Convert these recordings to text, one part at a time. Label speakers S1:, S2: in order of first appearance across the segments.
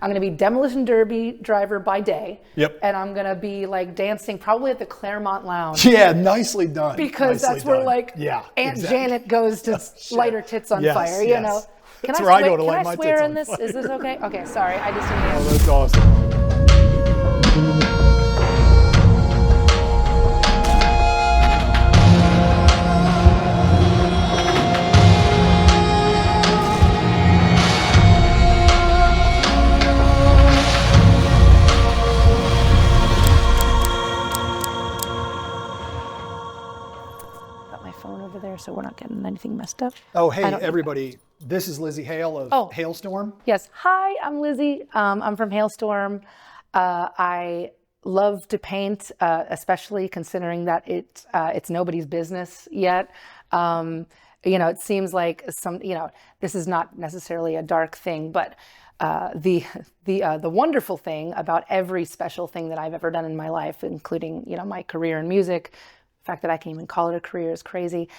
S1: I'm going to be demolition derby driver by day.
S2: Yep.
S1: And I'm going to be like dancing probably at the Claremont Lounge.
S2: Yeah, nicely done.
S1: Because that's where like Aunt Janet goes to light her tits on fire, you know. Can
S2: That's
S1: I
S2: where I go to light
S1: Can I
S2: my
S1: swear
S2: tits
S1: in
S2: on
S1: this?
S2: fire.
S1: Is this okay? Okay, sorry. I just didn't
S2: Oh, that's awesome.
S1: got my phone over there so we're not getting anything messed up.
S2: Oh, hey, everybody. This is Lzzy Hale of Hailstorm.
S1: Yes. Hi, I'm Lizzie. I'm from Hailstorm. I love to paint, especially considering that it's nobody's business yet. You know, it seems like this is not necessarily a dark thing, but the wonderful thing about every special thing that I've ever done in my life, including, my career in music, the fact that I can even call it a career is crazy.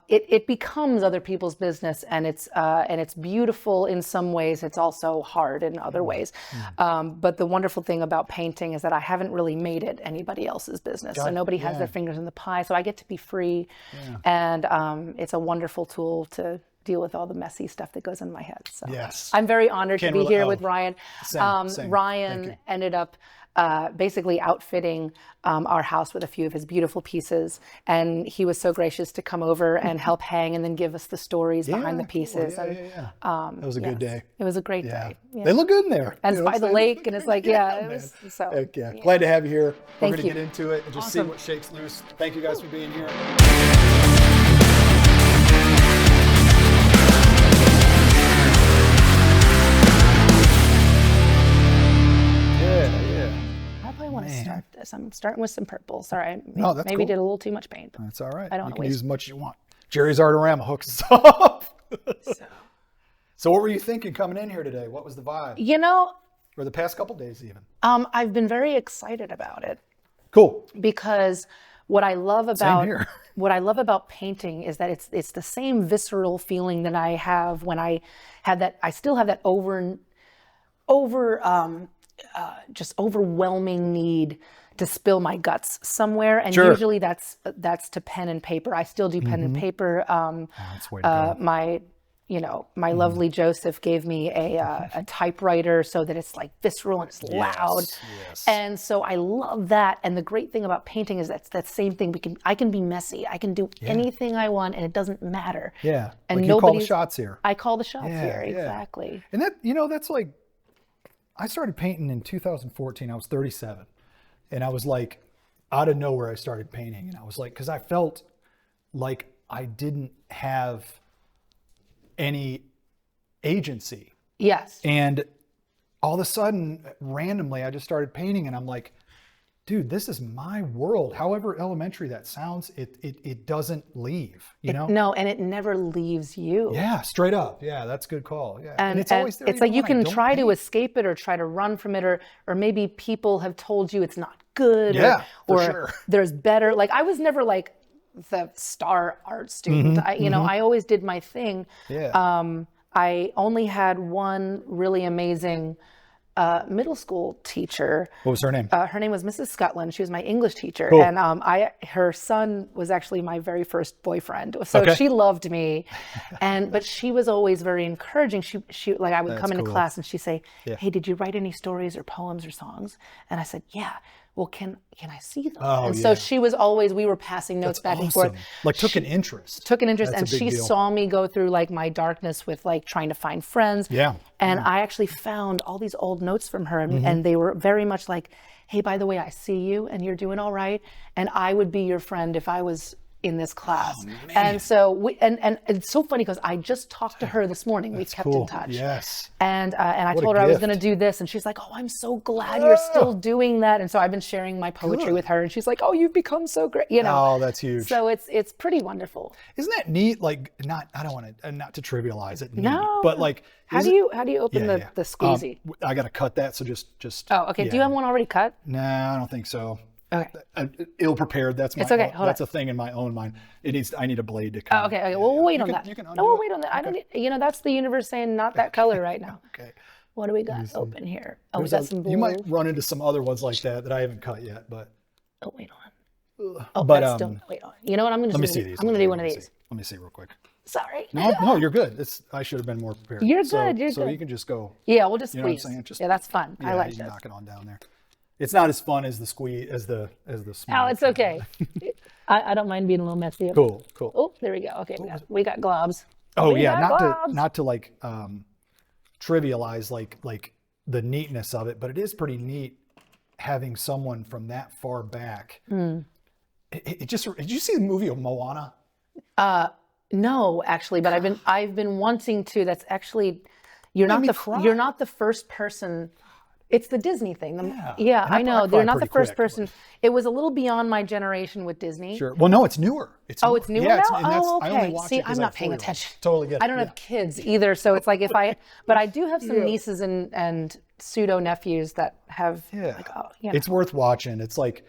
S1: It becomes other people's business, and it's beautiful in some ways. It's also hard in other ways. But the wonderful thing about painting is that I haven't really made it anybody else's business. So nobody has their fingers in the pie. So I get to be free, and it's a wonderful tool to deal with all the messy stuff that goes in my head. So I'm very honored to be here with Ryan.
S2: Same.
S1: Ryan ended up basically outfitting our house with a few of his beautiful pieces, and he was so gracious to come over and help hang and then give us the stories behind the pieces.
S2: Cool. That was a good day.
S1: It was a great day.
S2: They look good in there.
S1: And it's by the lake, and it's like, it was so.
S2: Heck yeah. Glad to have you here. We're going to get into it and just see what shakes loose. Thank you guys for being here.
S1: Start this. I'm starting with some purple. Sorry,
S2: that's
S1: maybe
S2: cool.
S1: did a little too much paint.
S2: That's all right.
S1: I don't
S2: you
S1: want
S2: can
S1: to waste.
S2: use as much as you want. Jerry's Artorama hooks us up. So what were you thinking coming in here today? What was the vibe? Or the past couple days even?
S1: I've been very excited about it.
S2: Cool.
S1: Because what I love about painting is that it's the same visceral feeling that I have when I had that. I still have that just overwhelming need to spill my guts somewhere, and usually that's to pen and paper. I still do pen and paper.
S2: That's way to go.
S1: My lovely Joseph gave me a typewriter so that it's like visceral and it's loud.
S2: Yes.
S1: And so I love that. And the great thing about painting is that same thing. I can be messy. I can do anything I want, and it doesn't matter.
S2: Yeah.
S1: And
S2: like you call the shots here.
S1: I call the shots here. Exactly.
S2: And that's like, I started painting in 2014. I was 37. And I was like, out of nowhere, I started painting. And I was like, because I felt like I didn't have any agency.
S1: Yes.
S2: And all of a sudden, randomly, I just started painting. And I'm like, dude, this is my world. However elementary that sounds, it doesn't leave,
S1: No, and it never leaves you.
S2: Yeah, straight up. Yeah, that's a good call. Yeah.
S1: And
S2: it's always there.
S1: It's like you can try to escape it or try to run from it, or maybe people have told you it's not good, or there's better. Like I was never like the star art student. I always did my thing.
S2: Yeah.
S1: I only had one really amazing middle school teacher.
S2: What was her name?
S1: Her name was Mrs. Scotland. She was my English teacher.
S2: Cool.
S1: And her son was actually my very first boyfriend. So she loved me. But she was always very encouraging. She like I would come into class and she'd say, hey, did you write any stories or poems or songs? And I said, yeah. Well, can I see them? So she was always, we were passing notes back and forth.
S2: Like took an interest.
S1: And she saw me go through like my darkness with like trying to find friends.
S2: Yeah.
S1: And I actually found all these old notes from her, and they were very much like, hey, by the way, I see you and you're doing all right. And I would be your friend if I was in this class. And so and it's so funny because I just talked to her this morning. We kept in touch.
S2: Yes.
S1: And I told her I was going to do this, and she's like, oh, I'm so glad you're still doing that. And so I've been sharing my poetry with her, and she's like, oh, you've become so great.
S2: Oh, that's huge.
S1: So it's pretty wonderful.
S2: Isn't that neat? Like I don't want to not to trivialize it.
S1: No.
S2: But like
S1: how do you open the squeezy?
S2: I got to cut that. So just.
S1: Oh, okay. Do you have one already cut?
S2: Nah, I don't think so.
S1: Okay.
S2: Ill prepared. That's my.
S1: It's okay. Hold
S2: that's a thing in my own mind. I need a blade to cut.
S1: Oh, okay. Well, we'll wait on that. We'll wait on that. I don't. That's the universe saying not that color right now.
S2: Okay.
S1: What do we got open here? Oh, we got some
S2: you might
S1: blue.
S2: run into some other ones like that I haven't cut yet, but.
S1: Oh, wait on. Oh,
S2: But
S1: that's still, wait on. You know what? I'm going to
S2: let me see these.
S1: I'm going to do one of these.
S2: Let me see real quick.
S1: Sorry.
S2: No, you're good. I should have been more prepared.
S1: You're good. You're
S2: so
S1: good.
S2: you can just go.
S1: Yeah, we'll just
S2: You know what I'm
S1: squeeze.
S2: saying? Just,
S1: Yeah, that's fun. I like
S2: you
S1: this.
S2: knock it on down there. It's not as fun as the squeeze as the small.
S1: Oh, it's okay. I don't mind being a little messy.
S2: Cool.
S1: Oh, there we go. Okay, we got globs.
S2: Oh
S1: We
S2: yeah,
S1: got globs.
S2: not to like trivialize like the neatness of it, but it is pretty neat having someone from that far back. It just, did you see the movie of Moana?
S1: No, actually, but I've been wanting to. That's actually you're
S2: Made
S1: not
S2: me
S1: the
S2: cry.
S1: you're not the first person. It's the Disney thing.
S2: Yeah. And
S1: I know.
S2: I
S1: They're
S2: cried
S1: not the
S2: pretty
S1: first
S2: quick,
S1: person. It was a little beyond my generation with Disney.
S2: Sure. Well, no, it's newer. It's
S1: Oh, it's newer
S2: yeah,
S1: now?
S2: and that's,
S1: Oh,
S2: I only
S1: okay.
S2: watch
S1: See,
S2: it 'cause
S1: I'm
S2: I
S1: not paying
S2: have 4-year-olds.
S1: attention.
S2: Totally get it.
S1: I don't have kids either, so it's like but I do have some nieces and pseudo nephews that have like, oh, yeah.
S2: It's worth watching. It's like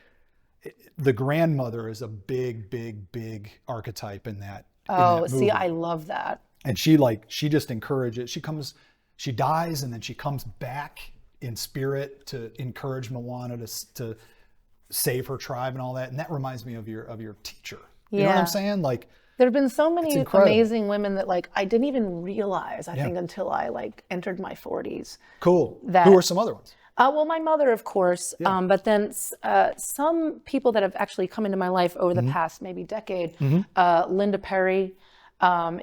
S2: the grandmother is a big archetype in that.
S1: Oh,
S2: movie.
S1: see, I love that.
S2: And she just encourages. She dies and then she comes back in spirit to encourage Moana to save her tribe and all that. And that reminds me of your teacher. You know what
S1: Yeah.
S2: I'm saying? Like,
S1: There have been so many
S2: incredible.
S1: amazing women that like I didn't even realize, I think, until I like entered my 40s.
S2: cool.
S1: That-
S2: Who are some other ones?
S1: Well, my mother, of course, but then some people that have actually come into my life over the past maybe decade. Linda Perry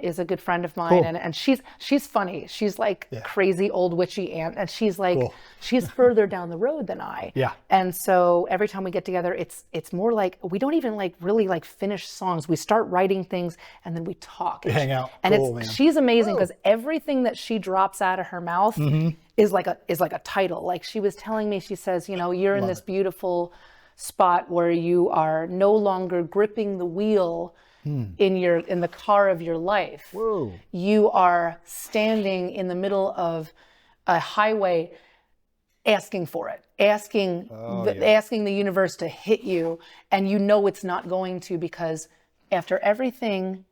S1: is a good friend of mine, and she's funny. She's like crazy old witchy aunt, and she's like she's further down the road than I.
S2: Yeah.
S1: And so every time we get together, it's more like we don't even like really like finish songs. We start writing things and then we talk. And
S2: hang out.
S1: And
S2: Cool, man.
S1: she's amazing because everything that she drops out of her mouth is like a title. Like she was telling me, she says, you know, you're in this beautiful spot where you are no longer gripping the wheel in the car of your life.
S2: Whoa.
S1: You are standing in the middle of a highway asking for it, asking the universe to hit you, and you know it's not going to, because after everything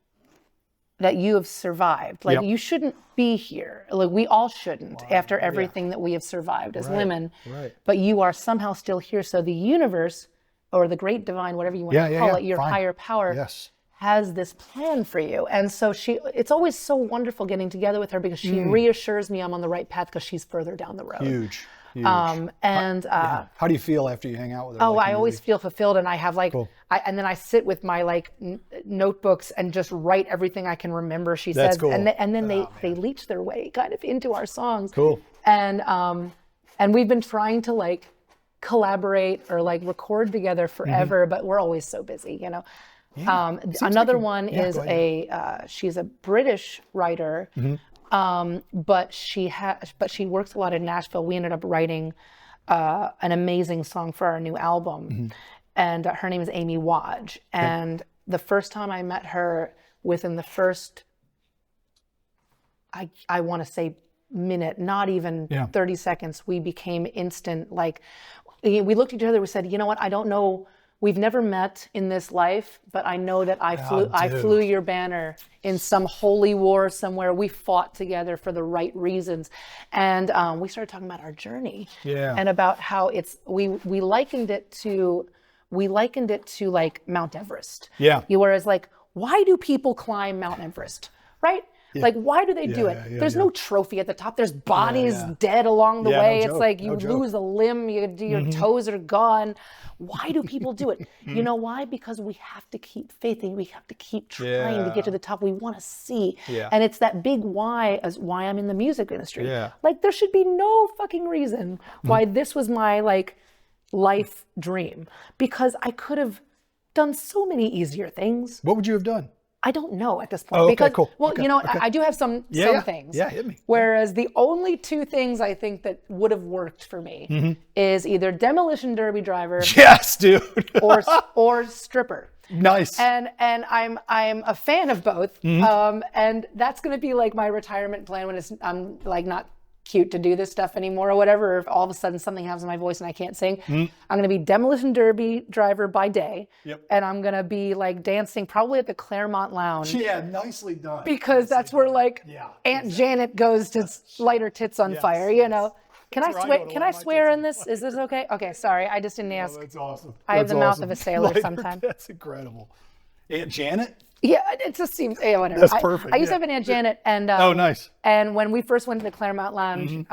S1: that you have survived, like you shouldn't be here. Like we all shouldn't after everything that we have survived as women.
S2: Right.
S1: But you are somehow still here. So the universe, or the great divine, whatever you want to call it, your higher power, has this plan for you. And so it's always so wonderful getting together with her because she reassures me I'm on the right path because she's further down the road.
S2: Huge. How do you feel after you hang out with her?
S1: Oh,
S2: like,
S1: I always feel fulfilled, and I have like, and then I sit with my like notebooks and just write everything I can remember she
S2: That's
S1: says,
S2: cool.
S1: and then they leach their way kind of into our songs.
S2: Cool.
S1: And we've been trying to like collaborate or like record together forever, but we're always so busy, you know. Another one is she's a British writer, but she works a lot in Nashville. We ended up writing an amazing song for our new album, and her name is Amy Wadge. And the first time I met her, within the first, I want to say minute, not even 30 seconds, we became instant. Like we looked at each other, we said, you know what, I don't know. We've never met in this life, but I know that I flew your banner in some holy war somewhere. We fought together for the right reasons. And we started talking about our journey and about how we likened it to like Mount Everest.
S2: Yeah.
S1: Whereas like, why do people climb Mount Everest, right? Like, why do they do it? There's no trophy at the top. There's bodies dead along the way.
S2: No
S1: it's like you
S2: joke.
S1: lose a limb, your toes are gone. Why do people do it? You know why? Because we have to keep faith and we have to keep trying to get to the top. We want to see. And it's that big why as why I'm in the music industry. Like there should be no fucking reason why this was my like life dream, because I could have done so many easier things.
S2: What would you have done?
S1: I don't know at this point.
S2: Oh, okay,
S1: because,
S2: cool.
S1: Well,
S2: Okay,
S1: you know,
S2: okay.
S1: I do have some things.
S2: Yeah, hit me.
S1: Whereas the only two things I think that would have worked for me is either demolition derby driver
S2: Yes, dude.
S1: or stripper.
S2: Nice.
S1: And I'm a fan of both. And that's going to be like my retirement plan when I'm like not cute to do this stuff anymore or whatever, or if all of a sudden something happens in my voice and I can't sing, I'm going to be demolition derby driver by day.
S2: Yep.
S1: And I'm going to be like dancing probably at the Claremont Lounge.
S2: Yeah, nicely done.
S1: Because that's where like Aunt Janet goes to light her tits on fire, you know. Can I swear? Can I swear in this? Is this okay? Okay, sorry, I just didn't ask.
S2: That's awesome.
S1: I have the mouth of a sailor sometimes.
S2: That's incredible. Aunt Janet?
S1: Yeah, it just seems, yeah, whatever.
S2: That's perfect.
S1: I used to have an Aunt Janet, and
S2: oh, nice.
S1: And when we first went to the Claremont Lounge,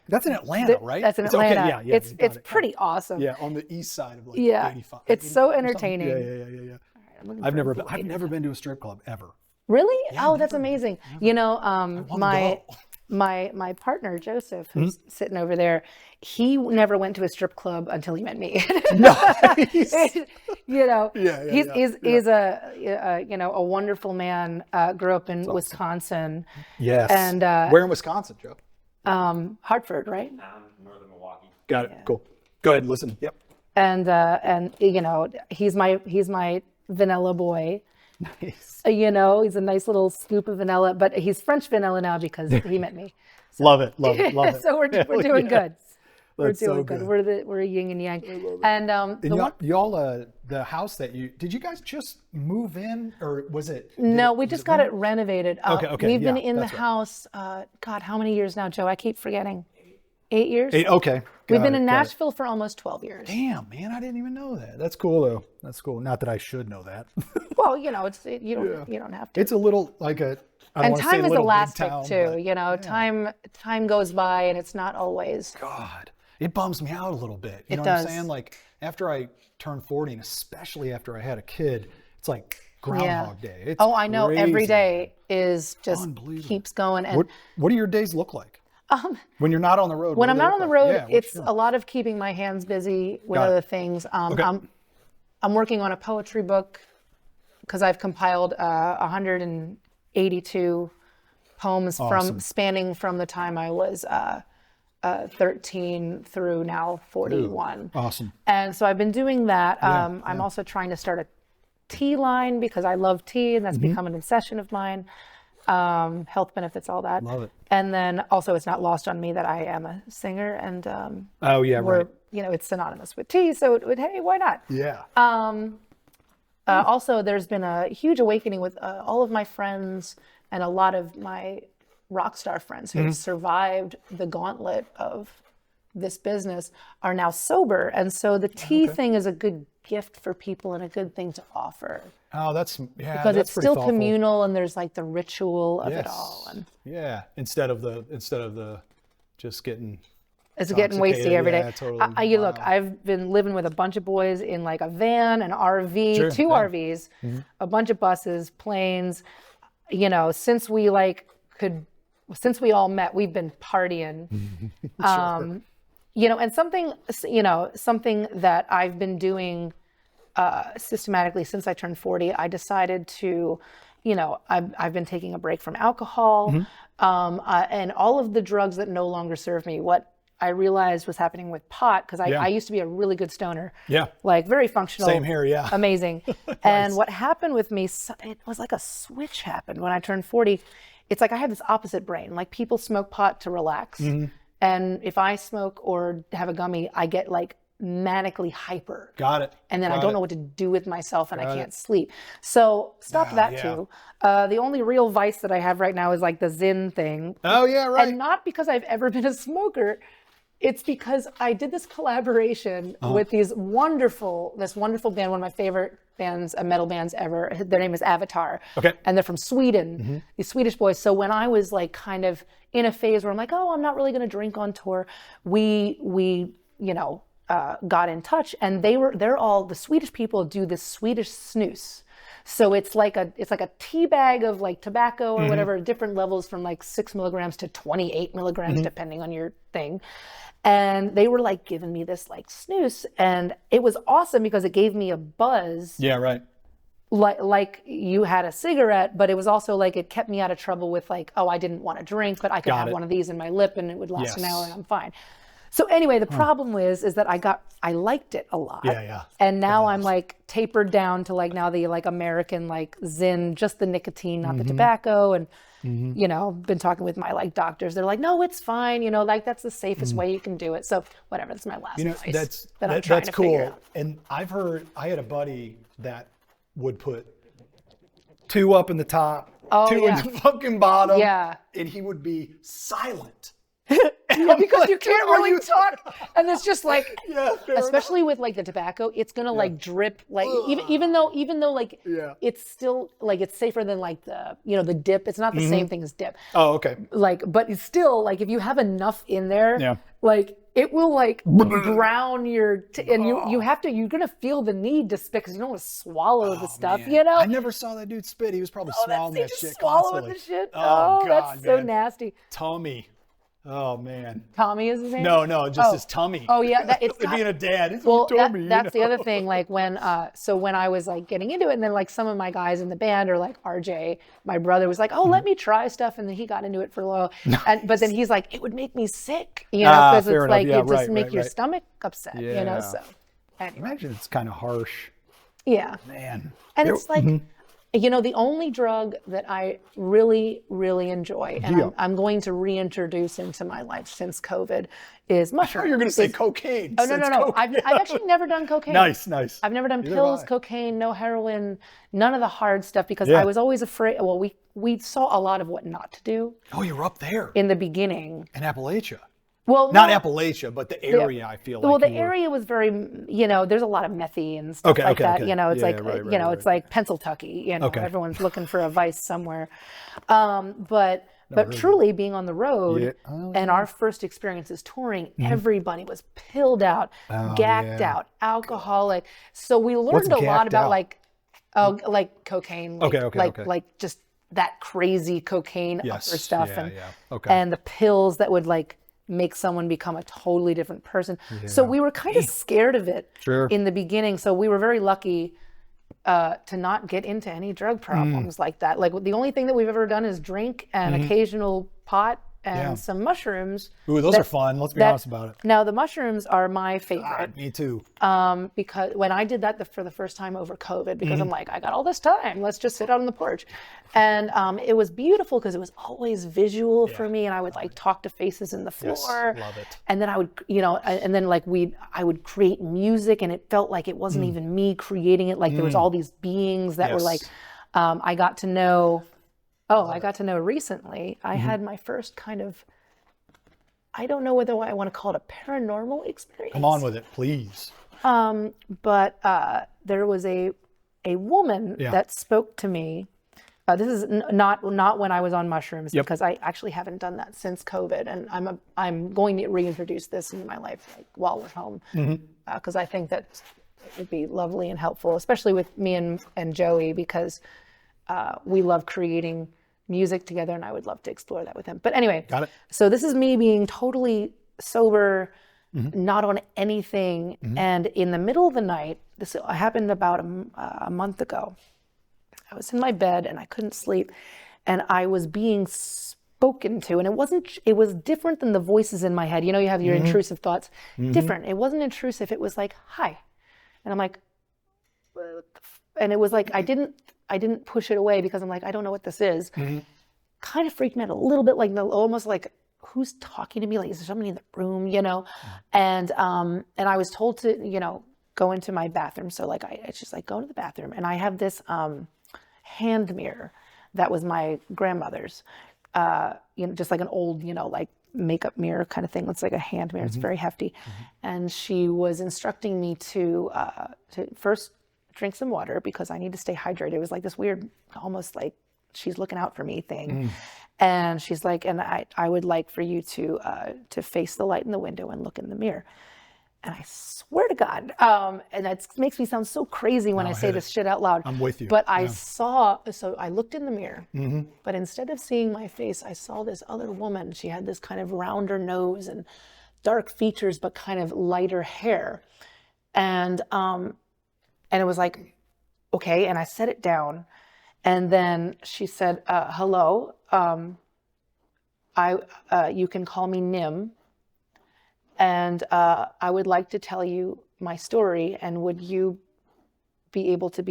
S2: that's in Atlanta, right?
S1: That's in Atlanta.
S2: Okay, yeah,
S1: it's pretty awesome.
S2: Yeah, on the east side of like 85.
S1: It's so entertaining.
S2: Yeah. I've never been to a strip club ever.
S1: Really?
S2: Yeah,
S1: oh, that's amazing.
S2: Never.
S1: You know, my partner Joseph, who's sitting over there, he never went to a strip club until he met me.
S2: Nice.
S1: You know, he's
S2: a
S1: a wonderful man. Grew up in Wisconsin.
S2: Yes.
S1: And
S2: where in Wisconsin, Joe?
S1: Hartford, right?
S3: Northern Milwaukee.
S2: Got it. Cool. Go ahead. Listen. Yep.
S1: And you know, he's my vanilla boy.
S2: Nice.
S1: You know, he's a nice little scoop of vanilla, but he's French vanilla now because he met me. So.
S2: Love it.
S1: So we're doing good. We're
S2: That's
S1: doing
S2: so
S1: good.
S2: good.
S1: We're a yin and yang. And
S2: y'all, the house that did you guys just move in, or was it?
S1: No, we just got it renovated.
S2: Okay.
S1: We've been in the house. God, how many years now, Joe? I keep forgetting. 8 years.
S2: 8. Okay.
S1: We've been in Nashville for almost 12 years.
S2: Damn, man, I didn't even know that. That's cool though. That's cool. Not that I should know that.
S1: Well, you know, you don't have to.
S2: It's a little like a.
S1: And time is elastic
S2: town,
S1: too.
S2: But,
S1: you know, time goes by and it's not always.
S2: God, it bums me out a little bit. You know
S1: does.
S2: what I'm saying? Like after I turned 40, and especially after I had a kid, it's like Groundhog Day. It's
S1: I know.
S2: crazy.
S1: Every day is just keeps going. And
S2: what do your days look like? When you're not on the road.
S1: When I'm not on the road, it's a lot of keeping my hands busy with other things. I'm working on a poetry book because I've compiled 182 poems spanning from the time I was 13 through now 41.
S2: Dude, awesome.
S1: And so I've been doing that. I'm also trying to start a tea line because I love tea, and that's become an obsession of mine. Health benefits, all that.
S2: Love it.
S1: And then also, it's not lost on me that I am a singer, and you know, it's synonymous with tea, so hey, why not?
S2: Yeah.
S1: Also, there's been a huge awakening with all of my friends and a lot of my rock star friends who have survived the gauntlet of this business are now sober, and so the tea thing is a good gift for people and a good thing to offer.
S2: Oh, because
S1: it's still thoughtful. Communal, and there's like the ritual of it all. And
S2: instead of the just getting.
S1: It's getting wasted every day.
S2: Yeah, totally.
S1: Look, I've been living with a bunch of boys in like a van, an RV, two RVs, a bunch of buses, planes. You know, since we all met, we've been partying. You know, and something that I've been doing systematically since I turned 40, I decided to, you know, I've been taking a break from alcohol and all of the drugs that no longer serve me. What I realized was happening with pot, because I used to be a really good stoner. Yeah. Like very functional.
S2: Same here, yeah.
S1: Amazing. Nice. And what happened with me, it was like a switch happened when I turned 40. It's like I have this opposite brain. Like people smoke pot to relax. And if I smoke or have a gummy, I get like manically hyper.
S2: Got it.
S1: And then I don't know what to do with myself, and I can't sleep. So stop that too. The only real vice that I have right now is like the Zyn thing.
S2: Oh yeah, right.
S1: And not because I've ever been a smoker. It's because I did this collaboration with this wonderful band, one of my favorite bands, metal bands ever. Their name is Avatar. Okay. And they're from Sweden, these Swedish boys. So when I was like kind of in a phase where I'm like, oh, I'm not really going to drink on tour, we got in touch, and the Swedish people do this Swedish snus. So it's like a tea bag of like tobacco or whatever, different levels from like 6 milligrams to 28 milligrams, depending on your thing. And they were like giving me this like snooze, and it was awesome because it gave me a buzz.
S2: Yeah, right.
S1: Like you had a cigarette, but it was also like it kept me out of trouble with like, oh, I didn't want to drink, but I could have one of these in my lip and it would last an hour and I'm fine. So anyway, the problem is that I liked it a lot.
S2: Yeah.
S1: And now I'm like tapered down to like now the like American like Zyn, just the nicotine, not the tobacco. And been talking with my like doctors. They're like, no, it's fine. Like that's the safest way you can do it. So whatever, that's my last advice that I'm trying to figure out.
S2: And I've heard, I had a buddy that would put 2 up in the top, 2 in the fucking bottom.
S1: Yeah.
S2: And he would be silent.
S1: Yeah, because you can't really talk, and it's just like,
S2: fair
S1: especially with like the tobacco, it's gonna like drip, like even though like it's still like it's safer than like the dip. It's not the same thing as dip.
S2: Oh, okay.
S1: Like, but it's still like if you have enough in there, like it will like brown your and you're gonna feel the need to spit because you don't want to swallow the stuff.
S2: Man. I never saw that dude spit. He was probably swallowing that shit
S1: swallowing
S2: constantly.
S1: the shit.
S2: Oh, God,
S1: that's so
S2: man.
S1: nasty.
S2: Tommy. Oh man.
S1: Tommy is his name?
S2: No, just his tummy.
S1: Oh yeah, it's
S2: being a dad. It's
S1: Tommy. That's the other thing. Like when I was like getting into it, and then like some of my guys in the band, or like RJ, my brother was like, "Oh, let me try stuff," and then he got into it for a little. But then he's like, "It would make me sick," because it's like it just make your stomach upset, So anyway.
S2: Imagine it's kind of harsh.
S1: Yeah.
S2: Man.
S1: And it's like. The only drug that I really, really enjoy, and I'm going to reintroduce into my life since COVID, is mushrooms.
S2: Oh, you're going to say cocaine.
S1: Oh, no. I've actually never done cocaine.
S2: Nice.
S1: I've never done pills, cocaine, no heroin, none of the hard stuff, because I was always afraid. Well, we saw a lot of what not to do.
S2: Oh, you were up there.
S1: In the beginning.
S2: In Appalachia.
S1: Well,
S2: not Appalachia, but the area. I feel like.
S1: Well, the area was very, there's a lot of methy and stuff like that.
S2: Okay.
S1: It's it's like Pennsyltucky. Everyone's looking for a vice somewhere. But truly being on the road, and our first experiences touring, everybody was pilled out, gacked out, alcoholic. So we learned a lot about like cocaine, like just that crazy cocaine upper stuff, and the pills that would like make someone become a totally different person. So we were kind of scared of it in the beginning. So we were very lucky to not get into any drug problems like that. Like the only thing that we've ever done is drink and occasional pot and some mushrooms.
S2: Ooh, those are fun. Let's be honest about it.
S1: Now the mushrooms are my favorite.
S2: God, me too.
S1: Because when I did that for the first time over COVID, because I'm like, I got all this time, let's just sit out on the porch. And it was beautiful because it was always visual for me, and I would like talk to faces in the floor.
S2: Yes, love it.
S1: And then I would, and then like I would create music, and it felt like it wasn't even me creating it. Like there was all these beings that were like, I got to know recently, I had my first kind of, I don't know whether I want to call it a paranormal experience.
S2: Come on with it, please.
S1: But there was a woman that spoke to me. This is not when I was on mushrooms, because I actually haven't done that since COVID, and I'm going to reintroduce this into my life while we're home, because I think that it would be lovely and helpful, especially with me and Joey, because we love creating music together, and I would love to explore that with him. But anyway,
S2: got it.
S1: So this is me being totally sober, not on anything, and in the middle of the night, this happened about a month ago. I was in my bed and I couldn't sleep, and I was being spoken to, and it was different than the voices in my head. You have your intrusive thoughts. Different. It wasn't intrusive. It was like, hi. And I'm like, and it was like, I didn't push it away because I'm like, I don't know what this is. Kind of freaked me out a little bit, like almost like, who's talking to me? Like, is there somebody in the room, And I was told to, go into my bathroom. So like, it's just like, go to the bathroom. And I have this hand mirror that was my grandmother's, just like an old, like makeup mirror kind of thing. It's like a hand mirror. It's very hefty. And she was instructing me to first drink some water because I need to stay hydrated. It was like this weird, almost like she's looking out for me thing. And she's like, and I would like for you to face the light in the window and look in the mirror. And I swear to God, and that makes me sound so crazy when I say this shit out loud.
S2: I'm with you.
S1: But so I looked in the mirror, but instead of seeing my face, I saw this other woman. She had this kind of rounder nose and dark features, but kind of lighter hair. And it was like, okay. And I set it down. And then she said, hello, you can call me Nim. And I would like to tell you my story, and would you be able to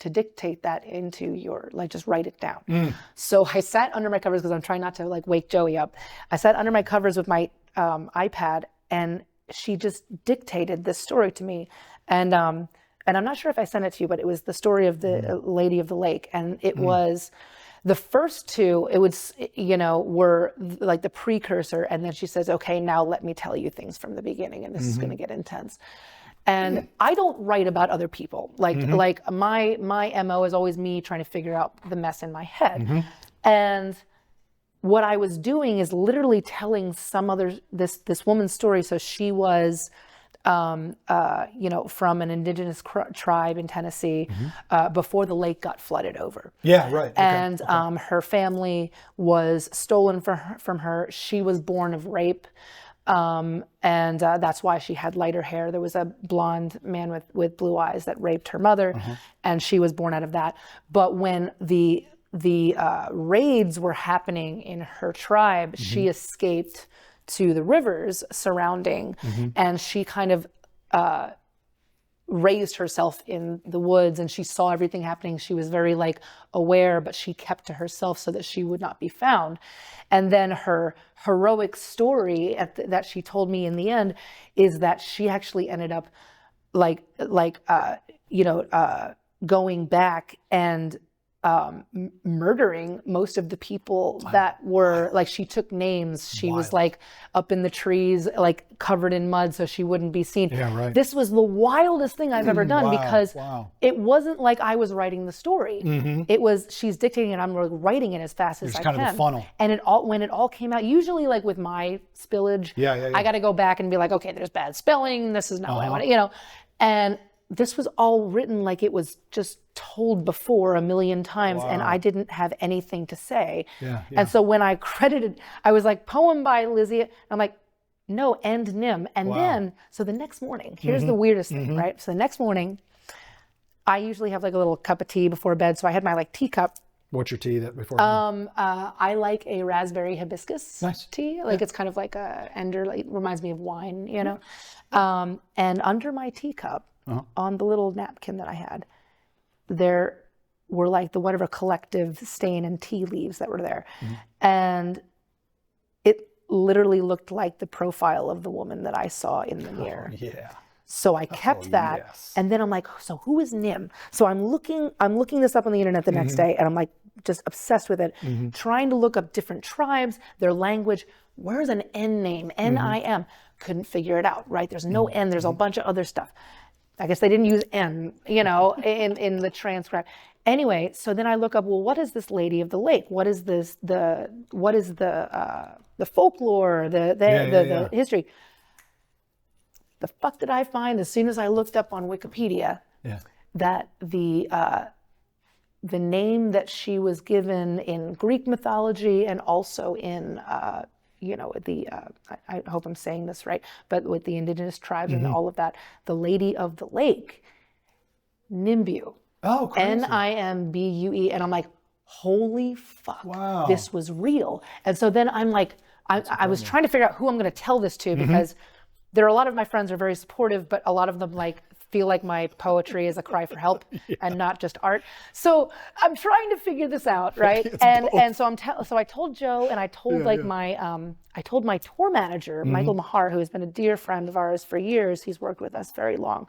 S1: dictate that into your, like, just write it down. So I sat under my covers, because I'm trying not to like wake Joey up. I sat under my covers with my iPad, and she just dictated this story to me. And I'm not sure if I sent it to you, but it was the story of the Lady of the Lake. And it was the first two, it was, were like the precursor. And then she says, okay, now let me tell you things from the beginning, and this is going to get intense. And I don't write about other people. Like my MO is always me trying to figure out the mess in my head. And what I was doing is literally telling this woman's story. So she was, from an indigenous tribe in Tennessee, before the lake got flooded over.
S2: Yeah, right.
S1: And her family was stolen from her. She was born of rape. And that's why she had lighter hair. There was a blonde man with blue eyes that raped her mother, and she was born out of that. But when the raids were happening in her tribe, she escaped to the rivers surrounding, and she kind of raised herself in the woods, and she saw everything happening. She was very aware, but she kept to herself so that she would not be found. And then her heroic story that she told me in the end is that she actually ended up going back and murdering most of the people that were she took names. She was up in the trees, covered in mud so she wouldn't be seen.
S2: Yeah, right.
S1: This was the wildest thing I've ever done, because it wasn't like I was writing the story. It was, she's dictating it, I'm writing it as fast as I can.
S2: It's kind of a funnel.
S1: And when it all came out, usually with my spillage, I got to go back and be like, okay, there's bad spelling. This is not what I want, and this was all written like it was just told before a million times, and I didn't have anything to say. And so when I credited, I was like, poem by Lzzy. I'm like, no, and Nim. And then, so the next morning, here's the weirdest thing, right? So the next morning, I usually have a little cup of tea before bed. So I had my teacup.
S2: What's your tea that before?
S1: I like a raspberry hibiscus tea. It's kind of like a ender, it reminds me of wine, and under my teacup, on the little napkin that I had, there were the whatever collective stain and tea leaves that were there. And it literally looked like the profile of the woman that I saw in the mirror. So I kept that. And then I'm like, so who is Nim? So I'm looking this up on the internet the next day, and I'm just obsessed with it, trying to look up different tribes, their language. Where's an N name? N-I-M. Couldn't figure it out, right? There's no N. There's a bunch of other stuff. I guess they didn't use N, in the transcript. Anyway, so then I look up, well, what is this Lady of the Lake? What is this? What is the folklore, the history? The fuck did I find as soon as I looked up on Wikipedia that the name that she was given in Greek mythology, and also in I hope I'm saying this right, but with the indigenous tribes and all of that, the Lady of the Lake, Nimbue.
S2: Oh, crazy.
S1: Nimbue. And I'm like, holy fuck, this was real. And so then I'm like, I was trying to figure out who I'm going to tell this to, because there are a lot of my friends are very supportive, but a lot of them feel like my poetry is a cry for help and not just art. So I'm trying to figure this out, right? And so so I told Joe, and I told I told my tour manager, Michael Mahar, who has been a dear friend of ours for years. He's worked with us very long.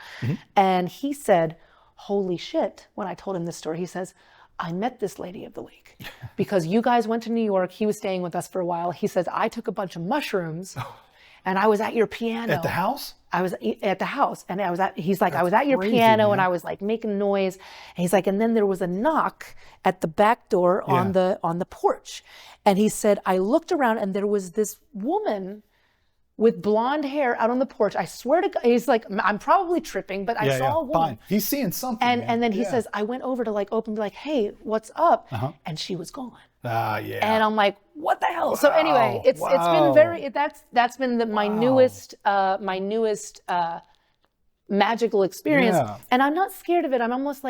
S1: And he said, holy shit, when I told him this story, he says, I met this Lady of the Lake because you guys went to New York. He was staying with us for a while. He says, I took a bunch of mushrooms and I was at your piano.
S2: At the house?
S1: I was at the house, and I was at your piano, man. And I was making noise. And he's like, and then there was a knock at the back door on the porch. And he said, I looked around and there was this woman with blonde hair out on the porch. I swear to God, he's like, I'm probably tripping, but I saw a woman.
S2: Fine. He's seeing something.
S1: And then he says, I went over to open, be like, hey, what's up? And she was gone. And I'm like, what the hell? Wow. So anyway, it's been very, that's been my newest magical experience. And I'm not scared of it. I'm almost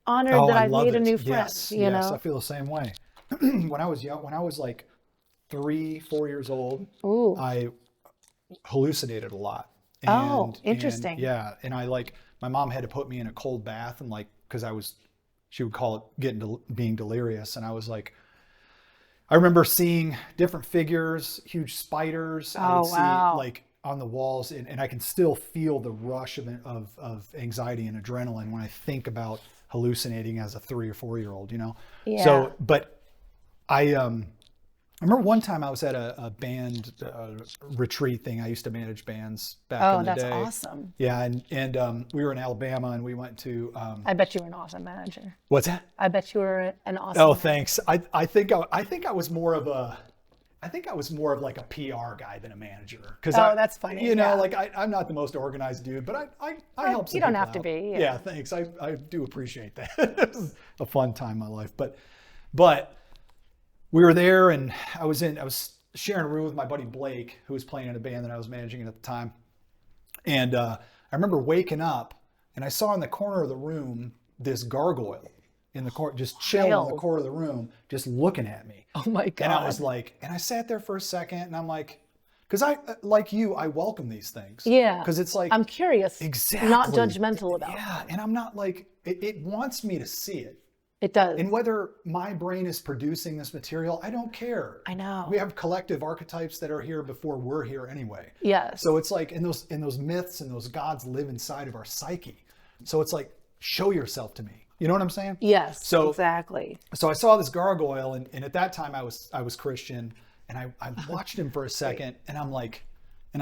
S1: honored that I've made a new friend.
S2: Yes, I feel the same way. When I was young, when I was 3-4 years old, hallucinated a lot.
S1: Oh,
S2: And
S1: interesting.
S2: yeah, and my mom had to put me in a cold bath, and because she would call it being delirious, and I was like, I remember seeing different figures, huge spiders. I would
S1: Oh,
S2: see
S1: wow.
S2: on the walls, and I can still feel the rush of anxiety and adrenaline when I think about hallucinating as a 3 or 4 year old,
S1: Yeah.
S2: So, but I remember one time I was at a band retreat thing. I used to manage bands back in
S1: Oh,
S2: the
S1: that's
S2: day.
S1: awesome.
S2: Yeah, and we were in Alabama, and we went to
S1: I bet you were an awesome manager.
S2: what's that?
S1: I bet you were an
S2: Oh,
S1: awesome manager.
S2: thanks. I think I was more of like a PR guy than a manager, because
S1: Oh, that's funny. Yeah.
S2: like I'm not the most organized dude, but I help some
S1: You don't
S2: people
S1: have to
S2: out.
S1: be.
S2: Yeah, thanks. I do appreciate that. It was a fun time in my life, but we were there, and I was sharing a room with my buddy Blake, who was playing in a band that I was managing at the time. And I remember waking up, and I saw in the corner of the room this gargoyle in the corner, just chilling in the corner of the room, just looking at me.
S1: Oh my God.
S2: And I was like, and I sat there for a second, and I'm like, because like you, I welcome these things.
S1: Yeah.
S2: Because it's like,
S1: I'm curious.
S2: exactly.
S1: Not judgmental about it.
S2: Yeah. And I'm not like, it wants me to see it.
S1: It does.
S2: And whether my brain is producing this material, I don't care.
S1: I know.
S2: We have collective archetypes that are here before we're here anyway.
S1: Yes.
S2: So it's like, and those myths and those gods live inside of our psyche. So it's like, show yourself to me. You know what I'm saying?
S1: Yes.
S2: So
S1: exactly.
S2: So I saw this gargoyle, and at that time I was Christian, and I watched him for a second, and I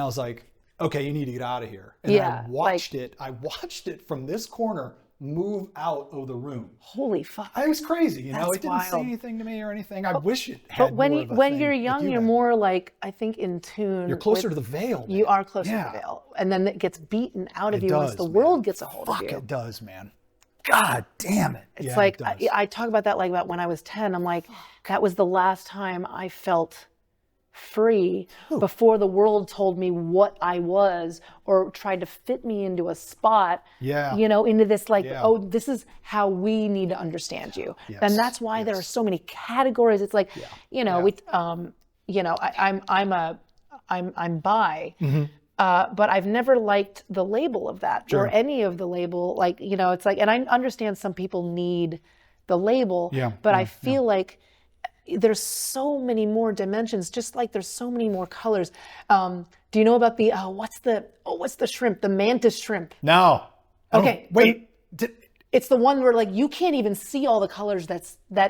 S2: was like, okay, you need to get out of here. And
S1: Yeah,
S2: I watched it from this corner move out of the room.
S1: Holy fuck.
S2: It was crazy,
S1: That's
S2: it didn't say
S1: wild.
S2: anything to me or anything. I wish it had
S1: But when
S2: more of a
S1: when
S2: thing
S1: you're
S2: like
S1: young,
S2: you
S1: you're
S2: had.
S1: more like, I think, in tune.
S2: You're closer
S1: with-
S2: to the veil.
S1: You
S2: man.
S1: are closer
S2: Yeah.
S1: to the veil, and then it gets beaten out of
S2: It
S1: you once
S2: does,
S1: the
S2: man.
S1: world gets a hold
S2: Fuck,
S1: of you.
S2: it does, man. God damn it.
S1: It's
S2: Yeah,
S1: like
S2: it does.
S1: I talk about that, like about when I was 10. I'm like, that was the last time I felt free before the world told me what I was or tried to fit me into a spot.
S2: Yeah.
S1: Into this like,
S2: Yeah.
S1: oh, this is how we need to understand you.
S2: Yes.
S1: And that's why there are so many categories. It's like, I'm bi.
S2: Mm-hmm.
S1: But I've never liked the label of that or any of the label. Like, it's like, and I understand some people need the label, but I feel like there's so many more dimensions, just like there's so many more colors. Do you know about the, what's the shrimp? The mantis shrimp.
S2: No.
S1: Okay.
S2: Wait.
S1: It's the one where like you can't even see all the colors that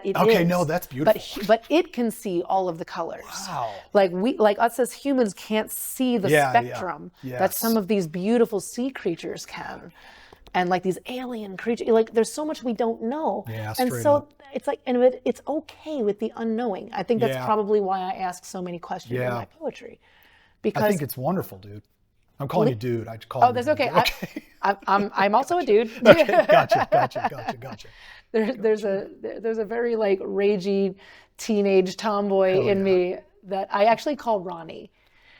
S1: it is.
S2: Okay, no, that's beautiful.
S1: But it can see all of the colors.
S2: Wow.
S1: Like us as humans can't see the spectrum that
S2: Yes.
S1: some of these beautiful sea creatures can. And like these alien creatures, like there's so much we don't know.
S2: Yeah,
S1: and
S2: straight
S1: so
S2: up.
S1: it's like, and it's okay with the unknowing. I think that's
S2: Yeah.
S1: probably why I ask so many questions in my poetry. Because
S2: I think it's wonderful, dude. I'm calling you dude. I call you
S1: that's
S2: dude.
S1: okay.
S2: Okay.
S1: I'm also a dude.
S2: Okay, gotcha.
S1: There's a very like ragey teenage tomboy in me that I actually call Ronnie.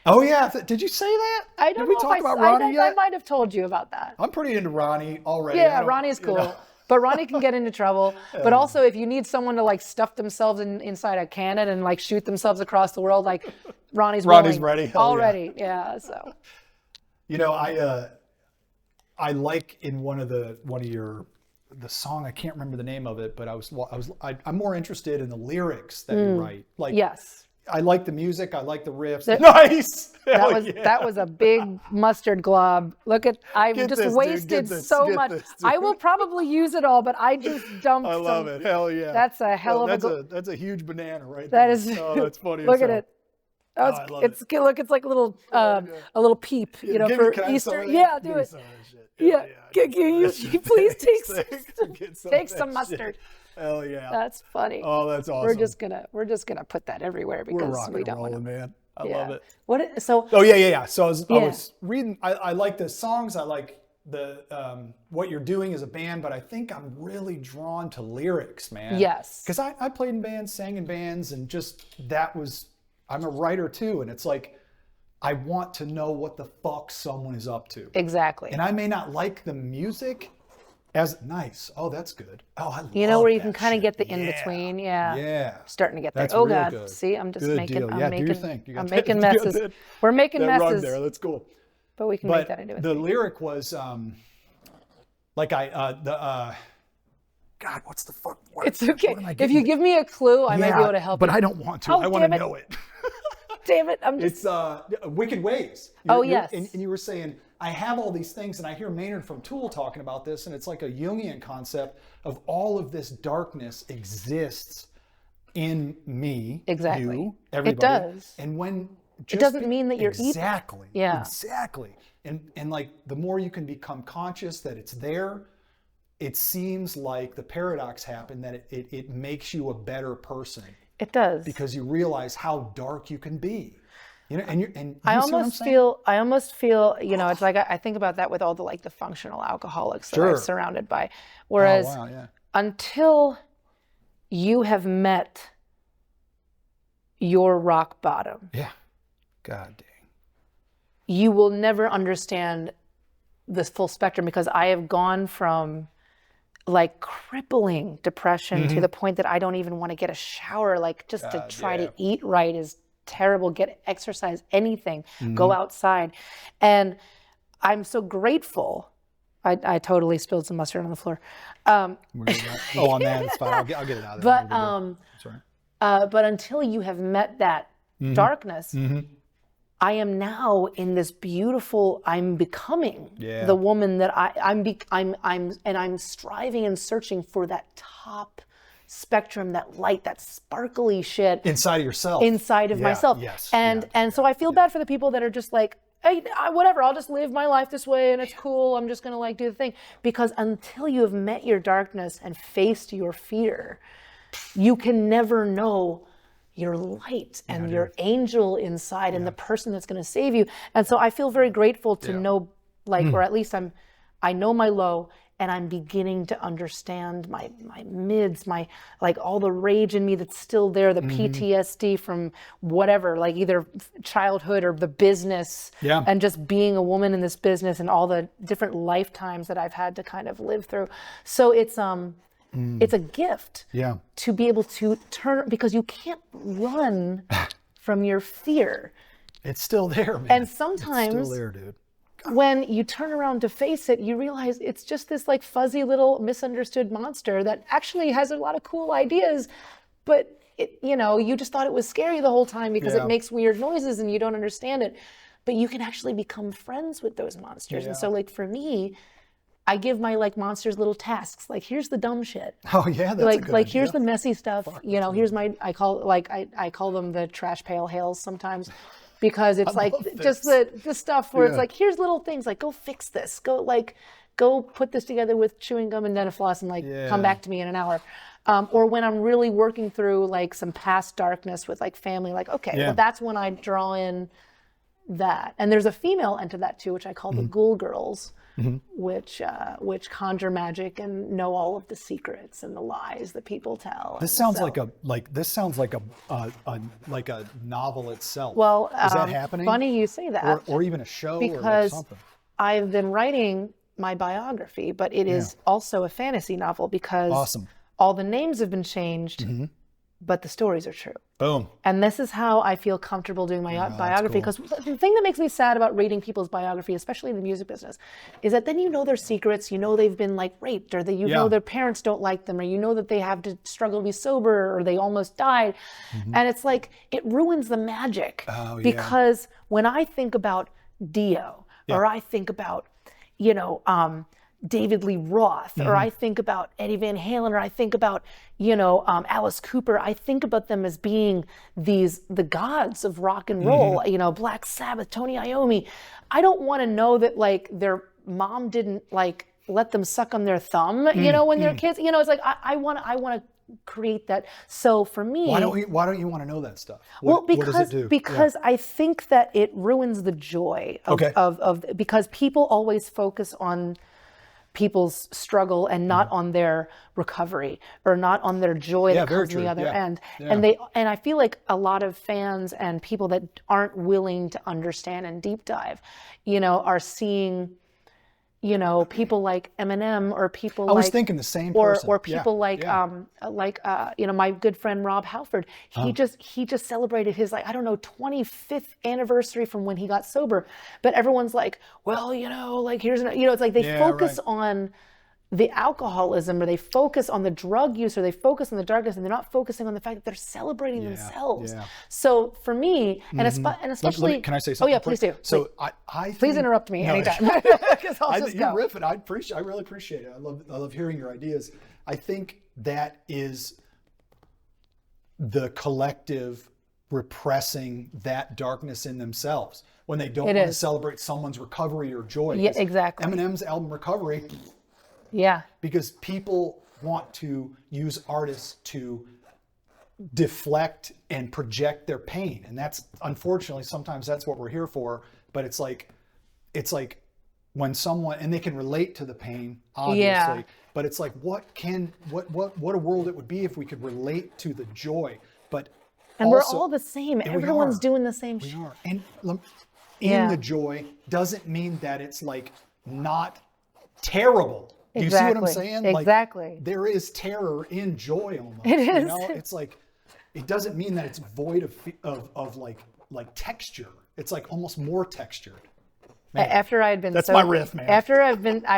S2: Oh yeah, did you say that?
S1: I don't
S2: Did we
S1: know
S2: talk
S1: if
S2: about
S1: I,
S2: Ronnie
S1: I
S2: yet?
S1: might have told you about that.
S2: I'm pretty into Ronnie already.
S1: Yeah, Ronnie's cool. But Ronnie can get into trouble. But also, if you need someone to like stuff themselves inside a cannon and like shoot themselves across the world, like Ronnie's willing.
S2: ready. Hell
S1: Already, yeah. So
S2: I like in one of the song, I can't remember the name of it, but I'm more interested in the lyrics that you write. Like
S1: yes.
S2: I like the music, I like the riffs. Nice.
S1: That was a big mustard glob. Look at, I've
S2: Get
S1: just
S2: this, dude.
S1: wasted
S2: Get this.
S1: so
S2: Get
S1: much.
S2: this, dude.
S1: I will probably use it all, but I just dumped
S2: I love it. Hell yeah.
S1: That's a hell of a
S2: that's a huge banana right
S1: That
S2: there.
S1: is.
S2: Oh, that's funny.
S1: Look
S2: as
S1: at
S2: hell.
S1: it. Oh,
S2: I love
S1: it's look, it's like a little peep,
S2: Can
S1: for
S2: I have some
S1: Easter.
S2: of that?
S1: Yeah,
S2: Give
S1: do
S2: me
S1: it.
S2: some of that shit.
S1: Yeah, please take
S2: Get some
S1: take
S2: of
S1: some
S2: that shit.
S1: mustard.
S2: Hell yeah.
S1: That's funny.
S2: Oh, that's awesome.
S1: We're just gonna put that everywhere
S2: We're
S1: because
S2: rocking
S1: we
S2: and
S1: don't want
S2: rolling,
S1: to.
S2: man. I love it.
S1: So
S2: Oh yeah. So I
S1: Yeah.
S2: was reading. I like the songs. I like the what you're doing as a band, but I think I'm really drawn to lyrics, man.
S1: Yes.
S2: Because I played in bands, sang in bands, and just I'm a writer too, and it's like I want to know what the fuck someone is up to.
S1: exactly.
S2: And I may not like the music As nice. Oh, that's good. Oh, I love
S1: You know, where you
S2: that
S1: can kind of
S2: shit.
S1: get the in
S2: Yeah.
S1: between. Yeah.
S2: Yeah.
S1: Starting to get there.
S2: That's
S1: Oh
S2: real
S1: God.
S2: good.
S1: See, I'm just
S2: Good
S1: making,
S2: deal.
S1: I'm
S2: Yeah, do your
S1: making,
S2: thing. You
S1: I'm
S2: got
S1: making
S2: that, you got
S1: messes.
S2: that,
S1: We're making
S2: that run
S1: messes,
S2: there. That's cool.
S1: but we can make that into a
S2: The
S1: thing.
S2: lyric was like God, what's the fuck?
S1: It's okay.
S2: What am I
S1: If
S2: getting
S1: you
S2: at?
S1: give me a clue, I might be able to help
S2: but
S1: you.
S2: I don't want to.
S1: Oh,
S2: I want to
S1: damn it.
S2: know it.
S1: Damn it. I'm just.
S2: It's Wicked Ways.
S1: Oh, yes.
S2: And you were saying, I have all these things, and I hear Maynard from Tool talking about this, and it's like a Jungian concept of all of this darkness exists in me,
S1: Exactly.
S2: you, everybody.
S1: It does.
S2: And when
S1: It doesn't mean that you're evil.
S2: exactly,
S1: Yeah.
S2: exactly. And like the more you can become conscious that it's there, it seems like the paradox happened that it makes you a better person.
S1: It does.
S2: Because you realize how dark you can be. You know, and you
S1: I
S2: see what I'm saying?
S1: I almost feel, you know, it's like I think about that with all the like the functional alcoholics that I'm
S2: Sure.
S1: surrounded by. Whereas
S2: Oh, wow, yeah.
S1: until you have met your rock bottom,
S2: Yeah. God dang.
S1: you will never understand this full spectrum, because I have gone from like crippling depression to the point that I don't even want to get a shower, like just to try to eat right is terrible, get exercise, anything, go outside. And I'm so grateful. I totally spilled some mustard on the floor.
S2: Oh, on that, it's fine. I'll get it out of there.
S1: But until you have met that darkness, I am now in this beautiful, I'm becoming the woman that I'm striving and searching for that top spectrum, that light, that sparkly shit
S2: inside of yourself,
S1: inside of myself.
S2: Yes,
S1: and so I feel bad for the people that are just like, hey, whatever, I'll just live my life this way and it's cool, I'm just gonna like do the thing. Because until you have met your darkness and faced your fear, you can never know your light and your angel inside and the person that's going to save you. And so I feel very grateful to know, like, or at least I know my low, and I'm beginning to understand my mids, my, like, all the rage in me that's still there, the PTSD from whatever, like either childhood or the business, and just being a woman in this business and all the different lifetimes that I've had to kind of live through. So it's a gift to be able to turn, because you can't run from your fear.
S2: It's still there, man.
S1: And sometimes
S2: it's still there, dude.
S1: When you turn around to face it, you realize it's just this like fuzzy little misunderstood monster that actually has a lot of cool ideas, but it, you know, you just thought it was scary the whole time because it makes weird noises and you don't understand it. But you can actually become friends with those monsters. And so like for me, I give my like monsters little tasks. Like, here's the dumb shit.
S2: Oh yeah, that's
S1: like
S2: a good
S1: like
S2: idea.
S1: here's the messy stuff. You know, here's my I call them the trash pail Hales sometimes, because it's like just the stuff where it's like, here's little things, like go fix this, go put this together with chewing gum and Denafloss and like come back to me in an hour. Or when I'm really working through like some past darkness with like family, like okay, well that's when I draw in that. And there's a female end to that too, which I call the ghoul girls. Which conjure magic and know all of the secrets and the lies that people tell.
S2: This sounds like a novel itself.
S1: Well,
S2: is that happening?
S1: Funny you say that,
S2: or even a show,
S1: because
S2: or something.
S1: I've been writing my biography, but it is also a fantasy novel because all the names have been changed, but the stories are true.
S2: Boom.
S1: And this is how I feel comfortable doing my biography, because the thing that makes me sad about reading people's biography, especially in the music business, is that then you know their secrets, you know they've been like raped, or that you know their parents don't like them, or you know that they have to struggle to be sober, or they almost died. And it's like, it ruins the magic. Because when I think about Dio, or I think about, you know, David Lee Roth, or I think about Eddie Van Halen, or I think about, you know, Alice Cooper, I think about them as being the gods of rock and roll, you know, Black Sabbath, Tony Iommi. I don't want to know that like their mom didn't like let them suck on their thumb, you know, when they're kids. You know, it's like I want to create that. So for me,
S2: why don't you want to know that stuff?
S1: What
S2: does it do?
S1: Because I think that it ruins the joy of because people always focus on people's struggle and not on their recovery, or not on their joy that comes on the other end. And I feel like a lot of fans and people that aren't willing to understand and deep dive, you know, are seeing you know, people like Eminem or people
S2: I was
S1: like,
S2: thinking the same person.
S1: or
S2: Yeah,
S1: people
S2: yeah.
S1: you know, my good friend Rob Halford, he just celebrated his, like, I don't know, 25th anniversary from when he got sober. But everyone's like, well, you know, like here's an, you know, it's like they
S2: Yeah,
S1: focus
S2: right.
S1: on the alcoholism, or they focus on the drug use, or they focus on the darkness, and they're not focusing on the fact that they're celebrating
S2: Yeah,
S1: themselves.
S2: yeah.
S1: So for me, and
S2: Let me,
S1: especially,
S2: can I say
S1: oh
S2: something
S1: yeah,
S2: quick?
S1: please do.
S2: So I
S1: Please
S2: think,
S1: interrupt me
S2: no,
S1: anytime, because I'll just
S2: you're
S1: go.
S2: riffing. I really appreciate it. I love hearing your ideas. I think that is the collective repressing that darkness in themselves when they don't
S1: It
S2: want to
S1: is.
S2: celebrate someone's recovery or joy.
S1: Yeah,
S2: 'Cause
S1: exactly.
S2: Eminem's album Recovery,
S1: Yeah,
S2: because people want to use artists to deflect and project their pain, and that's unfortunately sometimes that's what we're here for. But it's like when someone, and they can relate to the pain obviously,
S1: yeah.
S2: but it's like what a world it would be if we could relate to the joy. But
S1: And we're
S2: also,
S1: all the same.
S2: and we
S1: Everyone's
S2: are,
S1: doing the same
S2: we
S1: shit.
S2: are, and in the
S1: Yeah,
S2: joy doesn't mean that it's like not terrible. Do you see what I'm
S1: exactly.
S2: saying?
S1: Exactly.
S2: Like there is terror in joy almost.
S1: It
S2: You
S1: is.
S2: know, it's like it doesn't mean that it's void of like texture. It's like almost more textured. Man,
S1: After I had been
S2: that's
S1: sober,
S2: my riff, man.
S1: after I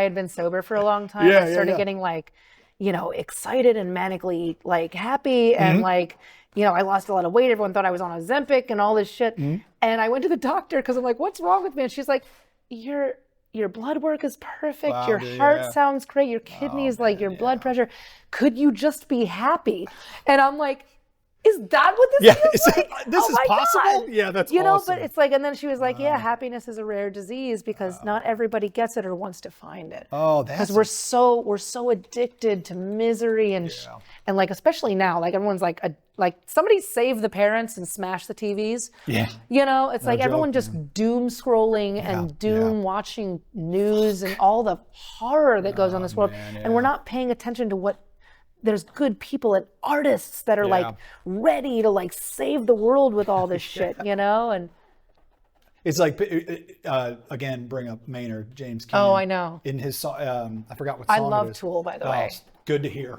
S1: had been sober for a long time,
S2: Yeah,
S1: I
S2: yeah,
S1: started
S2: yeah.
S1: getting like, you know, excited and manically like happy,
S2: Mm-hmm.
S1: and like, you know, I lost a lot of weight. Everyone thought I was on Ozempic and all this shit.
S2: Mm-hmm.
S1: And I went to the doctor because I'm like, what's wrong with me? And she's like, your blood work is perfect.
S2: Wow,
S1: Your
S2: dude,
S1: heart
S2: yeah.
S1: sounds great. Your kidneys, like
S2: Man,
S1: your blood
S2: yeah.
S1: pressure. Could you just be happy? And I'm like, is that what this
S2: Yeah,
S1: feels like?
S2: this
S1: Oh
S2: is
S1: my
S2: possible?
S1: God.
S2: Yeah, that's
S1: You know,
S2: awesome.
S1: but it's like, and then she was like, yeah, happiness is a rare disease because not everybody gets it or wants to find it.
S2: Oh,
S1: Because
S2: that's
S1: we're so addicted to misery and
S2: Yeah.
S1: and like, especially now, like everyone's like somebody save the parents and smash the TVs.
S2: Yeah.
S1: You know, it's like
S2: joke,
S1: everyone just doom scrolling and doom
S2: yeah.
S1: watching news and all the horror that goes on in this world.
S2: man,
S1: And we're
S2: yeah.
S1: not paying attention to what there's good people and artists that are
S2: Yeah.
S1: like ready to like save the world with all this shit, you know? And
S2: It's like again, bring up Maynard James Keenan.
S1: oh, I know.
S2: In his song, I forgot what
S1: I
S2: song it
S1: love
S2: is.
S1: Tool, by the
S2: Oh,
S1: way.
S2: good to hear.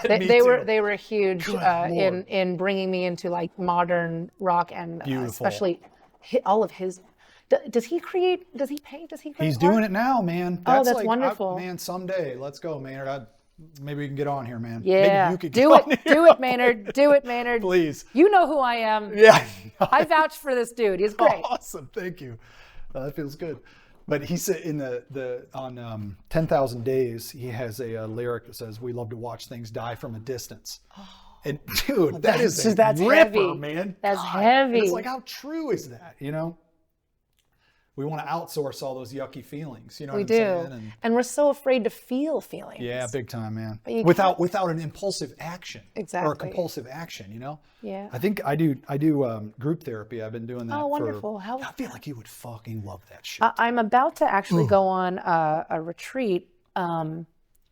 S1: They,
S2: Me
S1: they
S2: too.
S1: were huge
S2: Lord.
S1: in bringing me into like modern rock and
S2: Beautiful.
S1: especially all of his. Does he create? Does he paint? Does he create?
S2: He's doing it now, man.
S1: Oh, that's
S2: like,
S1: wonderful.
S2: man, someday, let's go, Maynard. Maybe we can get on here, man.
S1: Yeah,
S2: Maybe you could
S1: do
S2: get
S1: it,
S2: on here.
S1: do it, Maynard, do it, Maynard.
S2: Please.
S1: You know who I am.
S2: Yeah.
S1: I vouch for this dude. He's great.
S2: Awesome. Thank you. That feels good. But he said in the on 10,000 Days, he has a lyric that says, "We love to watch things die from a distance." And dude, that's
S1: that's
S2: ripper,
S1: heavy.
S2: man.
S1: That's
S2: God.
S1: heavy.
S2: And it's like, how true is that? You know, we want to outsource all those yucky feelings. You know
S1: We
S2: what
S1: do,
S2: I'm saying?
S1: and we're so afraid to feel feelings.
S2: Yeah, big time, man.
S1: you
S2: Without an impulsive action, or a
S1: Exactly.
S2: compulsive action, you know.
S1: Yeah.
S2: I think I do group therapy. I've been doing that.
S1: Oh, wonderful.
S2: I feel like you would fucking love that shit.
S1: I'm about to actually go on a retreat.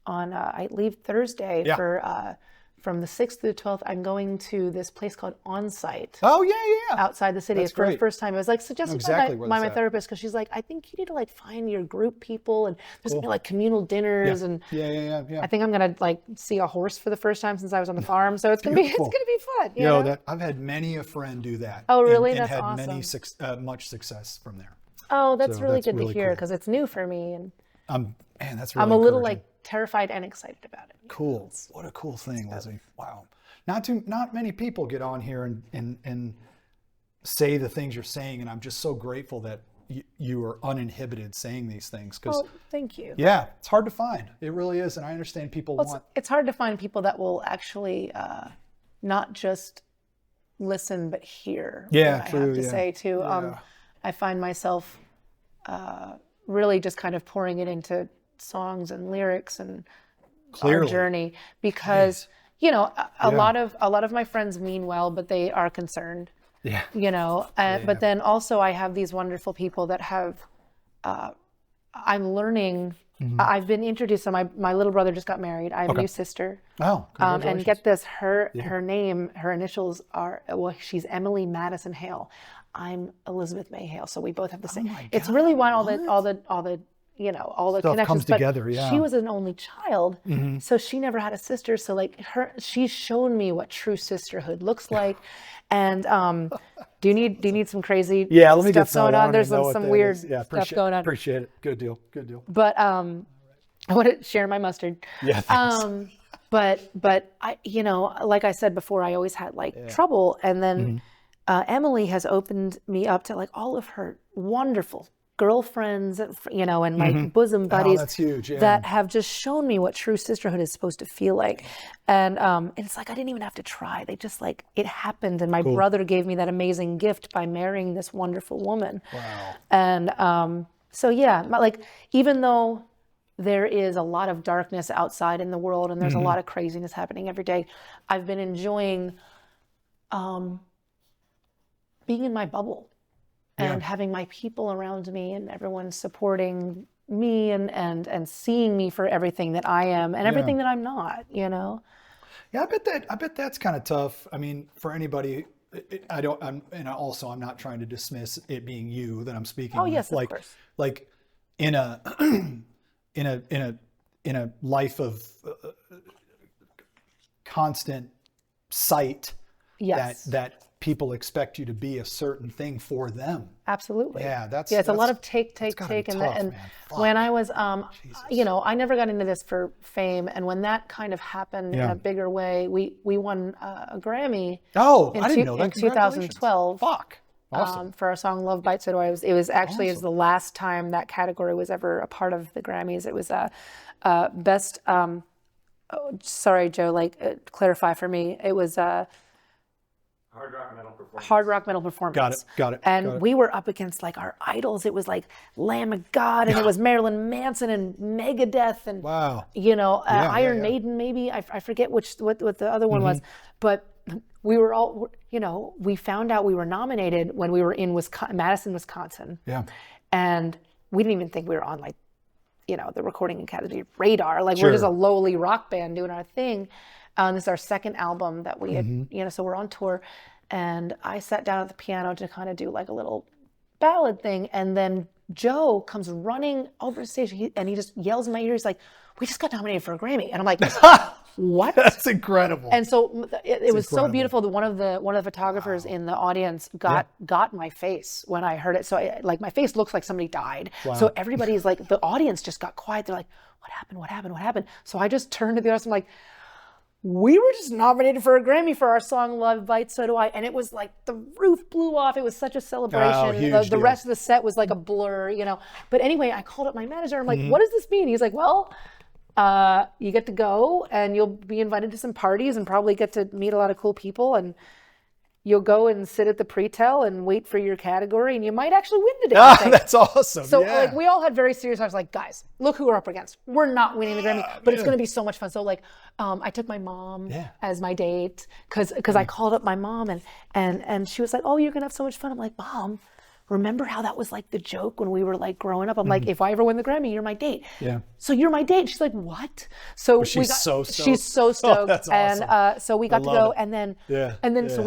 S1: I leave Thursday
S2: Yeah.
S1: for from the 6th to the 12th. I'm going to this place called Onsite.
S2: Oh yeah.
S1: Outside the city.
S2: That's
S1: It's for the
S2: great.
S1: first time. It was like suggested
S2: exactly where
S1: by
S2: that's
S1: my
S2: at.
S1: therapist because she's like, I think you need to like find your group people and there's gonna be like communal dinners and
S2: Yeah.
S1: I think I'm gonna like see a horse for the first time since I was on the farm. So it's gonna be
S2: Beautiful.
S1: fun. You know?
S2: That I've had many a friend do that.
S1: Oh, really?
S2: And
S1: That's
S2: had
S1: awesome.
S2: much success from there.
S1: Oh, that's
S2: So
S1: really
S2: that's
S1: good
S2: really
S1: to hear
S2: cool.
S1: because it's new for me and
S2: Man, that's really
S1: I'm a little
S2: encouraging.
S1: like terrified and excited about it.
S2: Cool. What a cool thing, Lzzy. Wow. Not many people get on here and say the things you're saying, and I'm just so grateful that you are uninhibited saying these things because
S1: Well, thank you.
S2: yeah, it's hard to find. It really is, and I understand people want.
S1: It's hard to find people that will actually not just listen but hear
S2: Yeah,
S1: what I
S2: true,
S1: have to
S2: yeah.
S1: say too.
S2: Yeah.
S1: I find myself really just kind of pouring it into songs and lyrics and our
S2: Clearly.
S1: journey because you know a
S2: Yeah.
S1: lot of my friends mean well, but they are concerned.
S2: Yeah.
S1: You know, but then also I have these wonderful people that have. I'm learning. I've been introduced. So my little brother just got married. I have a new sister.
S2: Oh,
S1: And
S2: congratulations.
S1: get this, her name, her initials are, well, she's Emily Madison Hale. I'm Elizabeth May Hale, so we both have the same.
S2: my
S1: It's
S2: God,
S1: really why all the all the
S2: Stuff
S1: connections.
S2: comes together,
S1: But
S2: yeah.
S1: she was an only child, so she never had a sister. So like she's shown me what true sisterhood looks like. And do you need some crazy
S2: Yeah, let me get
S1: stuff
S2: some.
S1: going
S2: I
S1: on?
S2: don't
S1: There's
S2: even know what
S1: some
S2: that
S1: weird
S2: is. Yeah,
S1: stuff going on.
S2: appreciate it. Good deal.
S1: But I want to share my mustard.
S2: Yeah, thanks.
S1: But I, like I said before, I always had like trouble, and then Emily has opened me up to like all of her wonderful girlfriends, and like bosom buddies
S2: that's huge. Yeah.
S1: that have just shown me what true sisterhood is supposed to feel like. And it's like I didn't even have to try. They just like it happened, and my brother gave me that amazing gift by marrying this wonderful woman.
S2: Wow.
S1: And so yeah, like even though there is a lot of darkness outside in the world and there's a lot of craziness happening every day, I've been enjoying being in my bubble and having my people around me and everyone supporting me and seeing me for everything that I am and everything that I'm not,
S2: Yeah, I bet that's kind of tough. I mean, for anybody, and also I'm not trying to dismiss it being you that I'm speaking.
S1: Oh
S2: with.
S1: yes, of course.
S2: Like in a in a life of constant sight that people expect you to be a certain thing for them.
S1: Absolutely.
S2: Yeah,
S1: it's a lot of take, and
S2: tough,
S1: when I was, I never got into this for fame, and when that kind of happened in a bigger way, we won a Grammy.
S2: Oh, I didn't know that.
S1: In 2012.
S2: Fuck. Awesome.
S1: For our song "Love Bites So Do I." It was actually is the last time that category was ever a part of the Grammys. It was best. Sorry, Joe. Clarify for me. It was
S3: Hard rock metal performance.
S1: Hard rock metal performance.
S2: Got it.
S1: And we were up against like our idols. It was like Lamb of God, and it was Marilyn Manson and Megadeth, and Iron Maiden maybe. I forget what the other one was, but we were all, we found out we were nominated when we were in Madison, Wisconsin.
S2: Yeah.
S1: And we didn't even think we were on the Recording Academy radar. Like we're just a lowly rock band doing our thing. This is our second album that we had, so we're on tour. And I sat down at the piano to kind of do like a little ballad thing. And then Joe comes running over the stage and he just yells in my ear. He's like, "We just got nominated for a Grammy." And I'm like, "What?"
S2: That's incredible.
S1: And so it was so beautiful that one of the photographers in the audience got my face when I heard it. So my face looks like somebody died. Wow. So everybody's like, the audience just got quiet. They're like, "What happened? What happened? What happened?" So I just turned to the audience. I'm like, "We were just nominated for a Grammy for our song "Love Bites So Do I," and it was like the roof blew off. It was such a celebration. The rest of the set was like a blur, But anyway, I called up my manager. I'm like, "What does this mean?" He's like, "Well, you get to go and you'll be invited to some parties and probably get to meet a lot of cool people, and you'll go and sit at the pre-tel and wait for your category, and you might actually win the damn thing."
S2: That's awesome.
S1: So we all had very serious. I was like, "Guys, look who we're up against. We're not winning the Grammy, but it's going to be so much fun." So I took my mom as my date because I called up my mom and she was like, "Oh, you're going to have so much fun." I'm like, "Mom, remember how that was like the joke when we were like growing up?" I'm like, "If I ever win the Grammy, you're my date."
S2: Yeah.
S1: So you're my date. She's like, "What?" So
S2: she's so stoked.
S1: She's so stoked.
S2: Oh, that's awesome.
S1: And so we got to go,
S2: it.
S1: and then so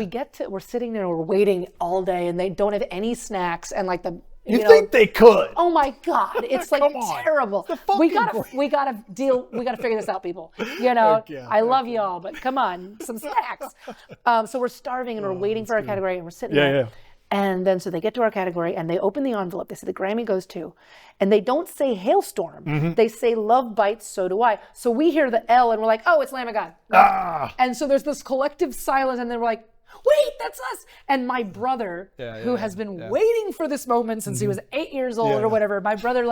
S1: we're sitting there, we're waiting all day, and they don't have any snacks, and like
S2: you think they could?
S1: Oh my God, it's like terrible. We gotta figure this out, people. I love y'all, but come on, some snacks. So we're starving and we're waiting for our category, and we're sitting there.
S2: Yeah.
S1: And then so they get to our category and they open the envelope. They say the Grammy goes to, and they don't say Hailstorm. They say Love Bites So Do I. So we hear the L and we're like, "Oh, it's Lamb of God." And so there's this collective silence, and then we're like, "Wait, that's us." And my brother, who has been waiting for this moment since he was 8 years old or whatever, my brother,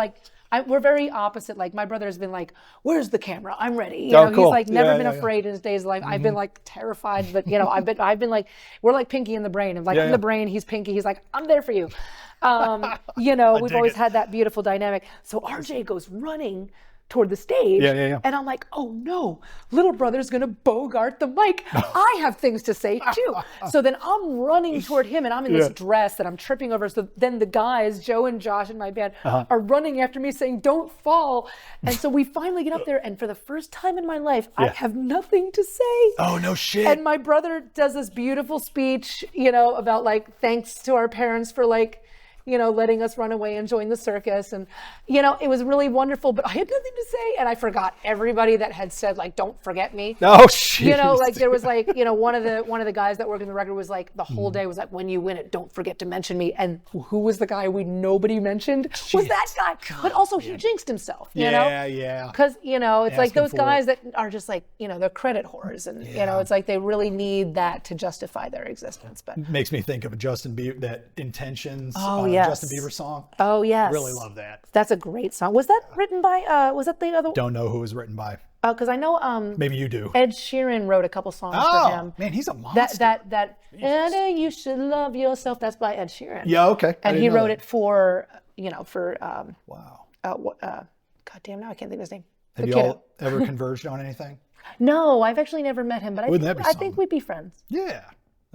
S1: we're very opposite. Like my brother has been like, "Where's the camera? I'm ready." He's like never been afraid in his days of life. I've been like terrified, but I've been like, we're like Pinky in the Brain. I'm like in the brain, he's Pinky. He's like, "I'm there for you." We've always had that beautiful dynamic. So RJ goes running toward the stage. And I'm like, "Oh no, little brother's gonna bogart the mic. I have things to say too." So then I'm running toward him, and I'm in this dress that I'm tripping over. So then the guys, Joe and Josh in my band, are running after me saying, "Don't fall." And so we finally get up there, and for the first time in my life, I have nothing to say.
S2: Oh, no shit.
S1: And my brother does this beautiful speech, about like, thanks to our parents for like, letting us run away and join the circus. And, it was really wonderful, but I had nothing to say. And I forgot everybody that had said, like, don't forget me.
S2: Oh, shit.
S1: There was like, one of the guys that worked in the record was like, the whole day was like, when you win it, don't forget to mention me. And who was the guy nobody mentioned? Was that guy.
S2: God,
S1: but also he jinxed himself,
S2: Yeah.
S1: Because, it's like
S2: Asking
S1: those
S2: for
S1: guys that are just like, they're credit whores. And, it's like they really need that to justify their existence. But
S2: makes me think of a Justin Bieber, that Intentions
S1: yes.
S2: Justin Bieber song.
S1: Oh, yes.
S2: Really love that.
S1: That's a great song. Was that written by, was that the other?
S2: Don't know who it was written by.
S1: Because I know
S2: Maybe you do.
S1: Ed Sheeran wrote a couple songs for him.
S2: Man, he's a monster.
S1: That and you should love yourself. That's by Ed Sheeran.
S2: Yeah, okay.
S1: And he wrote it for,
S2: Wow.
S1: God damn, now I can't think of his name.
S2: Have you all ever converged on anything?
S1: No, I've actually never met him, but I think we'd be friends.
S2: Yeah.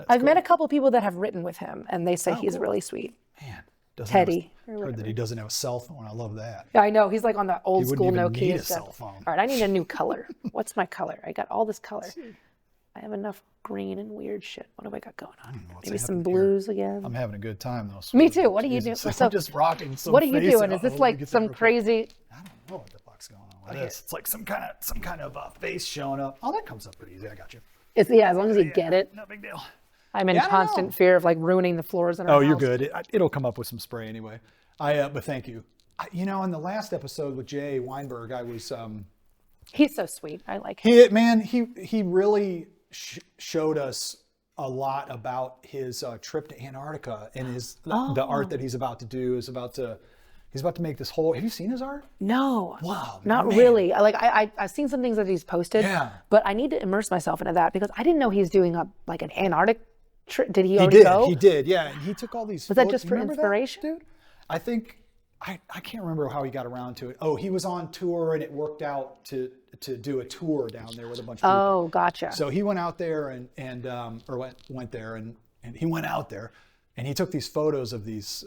S1: I've met a couple people that have written with him, and they say he's really sweet.
S2: Man,
S1: Teddy.
S2: Heard that he doesn't have a cell phone. I love that.
S1: Yeah, I know. He's like on the old
S2: He
S1: school
S2: wouldn't even
S1: Nokia
S2: need a
S1: stuff.
S2: cell phone.
S1: All right, I need a new color. What's my color? I got all this color. I have enough green and weird shit. What have I got going on? Maybe some blues again.
S2: I'm having a good time though.
S1: Me too. What are you doing?
S2: I'm just rocking some.
S1: What are you
S2: face
S1: doing?
S2: out.
S1: Is this
S2: Let me
S1: like
S2: get
S1: some
S2: that real quick.
S1: crazy?
S2: I don't know what the fuck's going on with this. It's like some kind of face showing up. Oh, that comes up pretty easy. I got you.
S1: As long as you get it.
S2: No big deal.
S1: I'm in
S2: I don't
S1: constant
S2: know.
S1: fear of like ruining the floors in our
S2: Oh,
S1: house.
S2: you're good. It'll come up with some spray anyway. But thank you. In the last episode with Jay Weinberg, I was.
S1: He's so sweet. I like him.
S2: He really showed us a lot about his trip to Antarctica and the art that he's about to do. He's about to make this whole. Have you seen his art?
S1: No.
S2: Wow.
S1: Not
S2: man.
S1: really. I've seen some things that he's posted.
S2: Yeah.
S1: But I need to immerse myself into that because I didn't know he's doing an Antarctic trip. Did he already go?
S2: He did. Yeah. And he took all these.
S1: Was that just for inspiration?
S2: Dude? I think. I can't remember how he got around to it. Oh, he was on tour and it worked out to do a tour down there with a bunch of people.
S1: Oh, gotcha.
S2: So he went out there went there and he went out there and he took these photos of these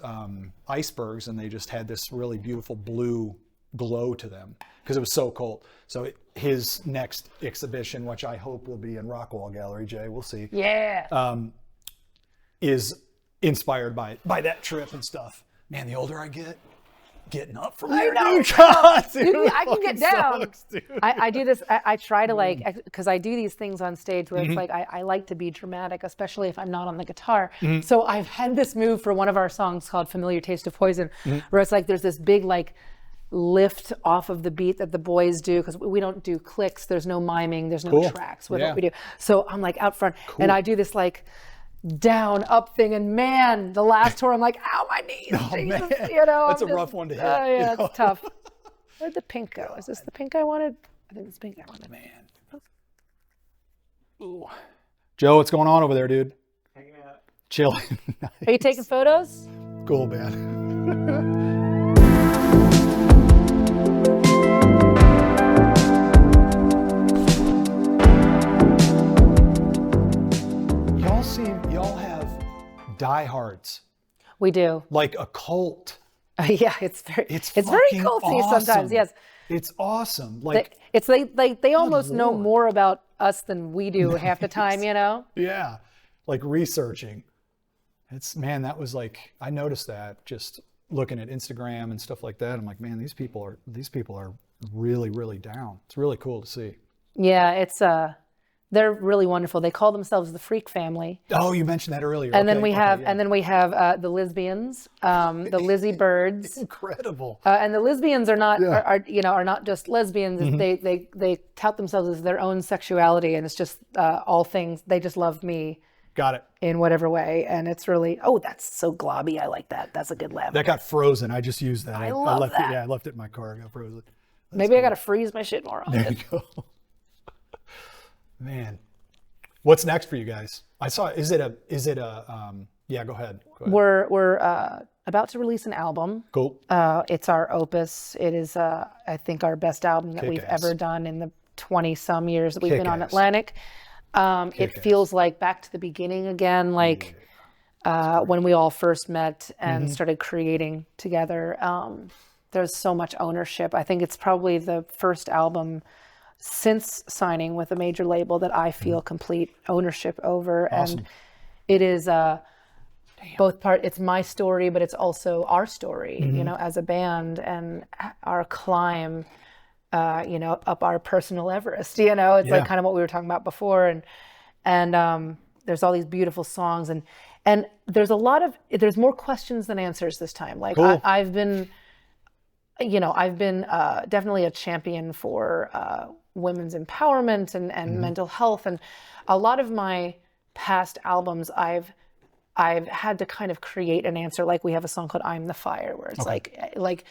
S2: icebergs and they just had this really beautiful blue glow to them because it was so cold. So his next exhibition, which I hope will be in Rockwall Gallery, Jay, we'll see.
S1: Yeah.
S2: Is inspired by that trip and stuff. Man, the older I get, getting up from
S1: I
S2: there,
S1: know.
S2: dude. God, dude,
S1: I can get down.
S2: sucks, dude.
S1: I do this. I try to because I do these things on stage where it's like I like to be dramatic, especially if I'm not on the guitar. So I've had this move for one of our songs called "Familiar Taste of Poison," where it's like there's this big lift off of the beat that the boys do because we don't do clicks. There's no miming. There's no tracks with what we do. So I'm like out front and I do this down up thing, and man, the last tour I'm like, ow, my knees.
S2: Oh,
S1: Jesus.
S2: man.
S1: That's
S2: a rough one to hit.
S1: Yeah, it's tough. Where'd the pink go? Is this the pink I wanted? I think it's the pink I wanted.
S2: Man. Ooh. Joe, what's going on over there, dude?
S3: Hanging out.
S2: Chilling.
S1: Are you taking photos?
S2: Cool, man. Y'all have diehards,
S1: We do.
S2: like a cult.
S1: Yeah, it's very
S2: fucking
S1: culty
S2: awesome.
S1: sometimes. Yes,
S2: It's awesome. Like,
S1: it's like they almost know
S2: Lord.
S1: more about us than we do half the time.
S2: yeah, like researching. That was I noticed that just looking at Instagram and stuff like that. I'm like, man, these people are really, really down. It's really cool to see.
S1: Yeah, it's they're really wonderful. They call themselves the Freak Family.
S2: Oh, you mentioned that earlier.
S1: And then we have the lesbians, the Lizzie Birds.
S2: Incredible.
S1: And the lesbians are not are not just lesbians. They tout themselves as their own sexuality, and it's just all things. They just love me.
S2: Got it.
S1: In whatever way, and it's really that's so globby. I like that. That's a good lab.
S2: That got frozen. I just used that.
S1: I love
S2: left
S1: that.
S2: It. Yeah, I left it in my car. It got frozen.
S1: Maybe I got to freeze my shit more often.
S2: There you go. Man, what's next for you guys? I saw. Is it a? Yeah, go ahead.
S1: We're about to release an album.
S2: Cool.
S1: It's our opus. It is, I think, our best album that we've
S2: Kick-ass.
S1: ever done in the 20-some years that we've been on
S2: Kick-ass.
S1: Atlantic. It feels like back to the beginning again, when we all first met and started creating together. There's so much ownership. I think it's probably the first album since signing with a major label that I feel complete ownership over.
S2: Awesome.
S1: And it is both part. It's my story, but it's also our story, you know, as a band, and our climb, you know, up our personal Everest. You know, it's like kind of what we were talking about before, and there's all these beautiful songs, and there's there's more questions than answers this time. Like I've been, you know, I've been definitely a champion for women's empowerment and mental health, and a lot of my past albums, I've had to kind of create an answer. Like we have a song called "I'm the Fire," where it's like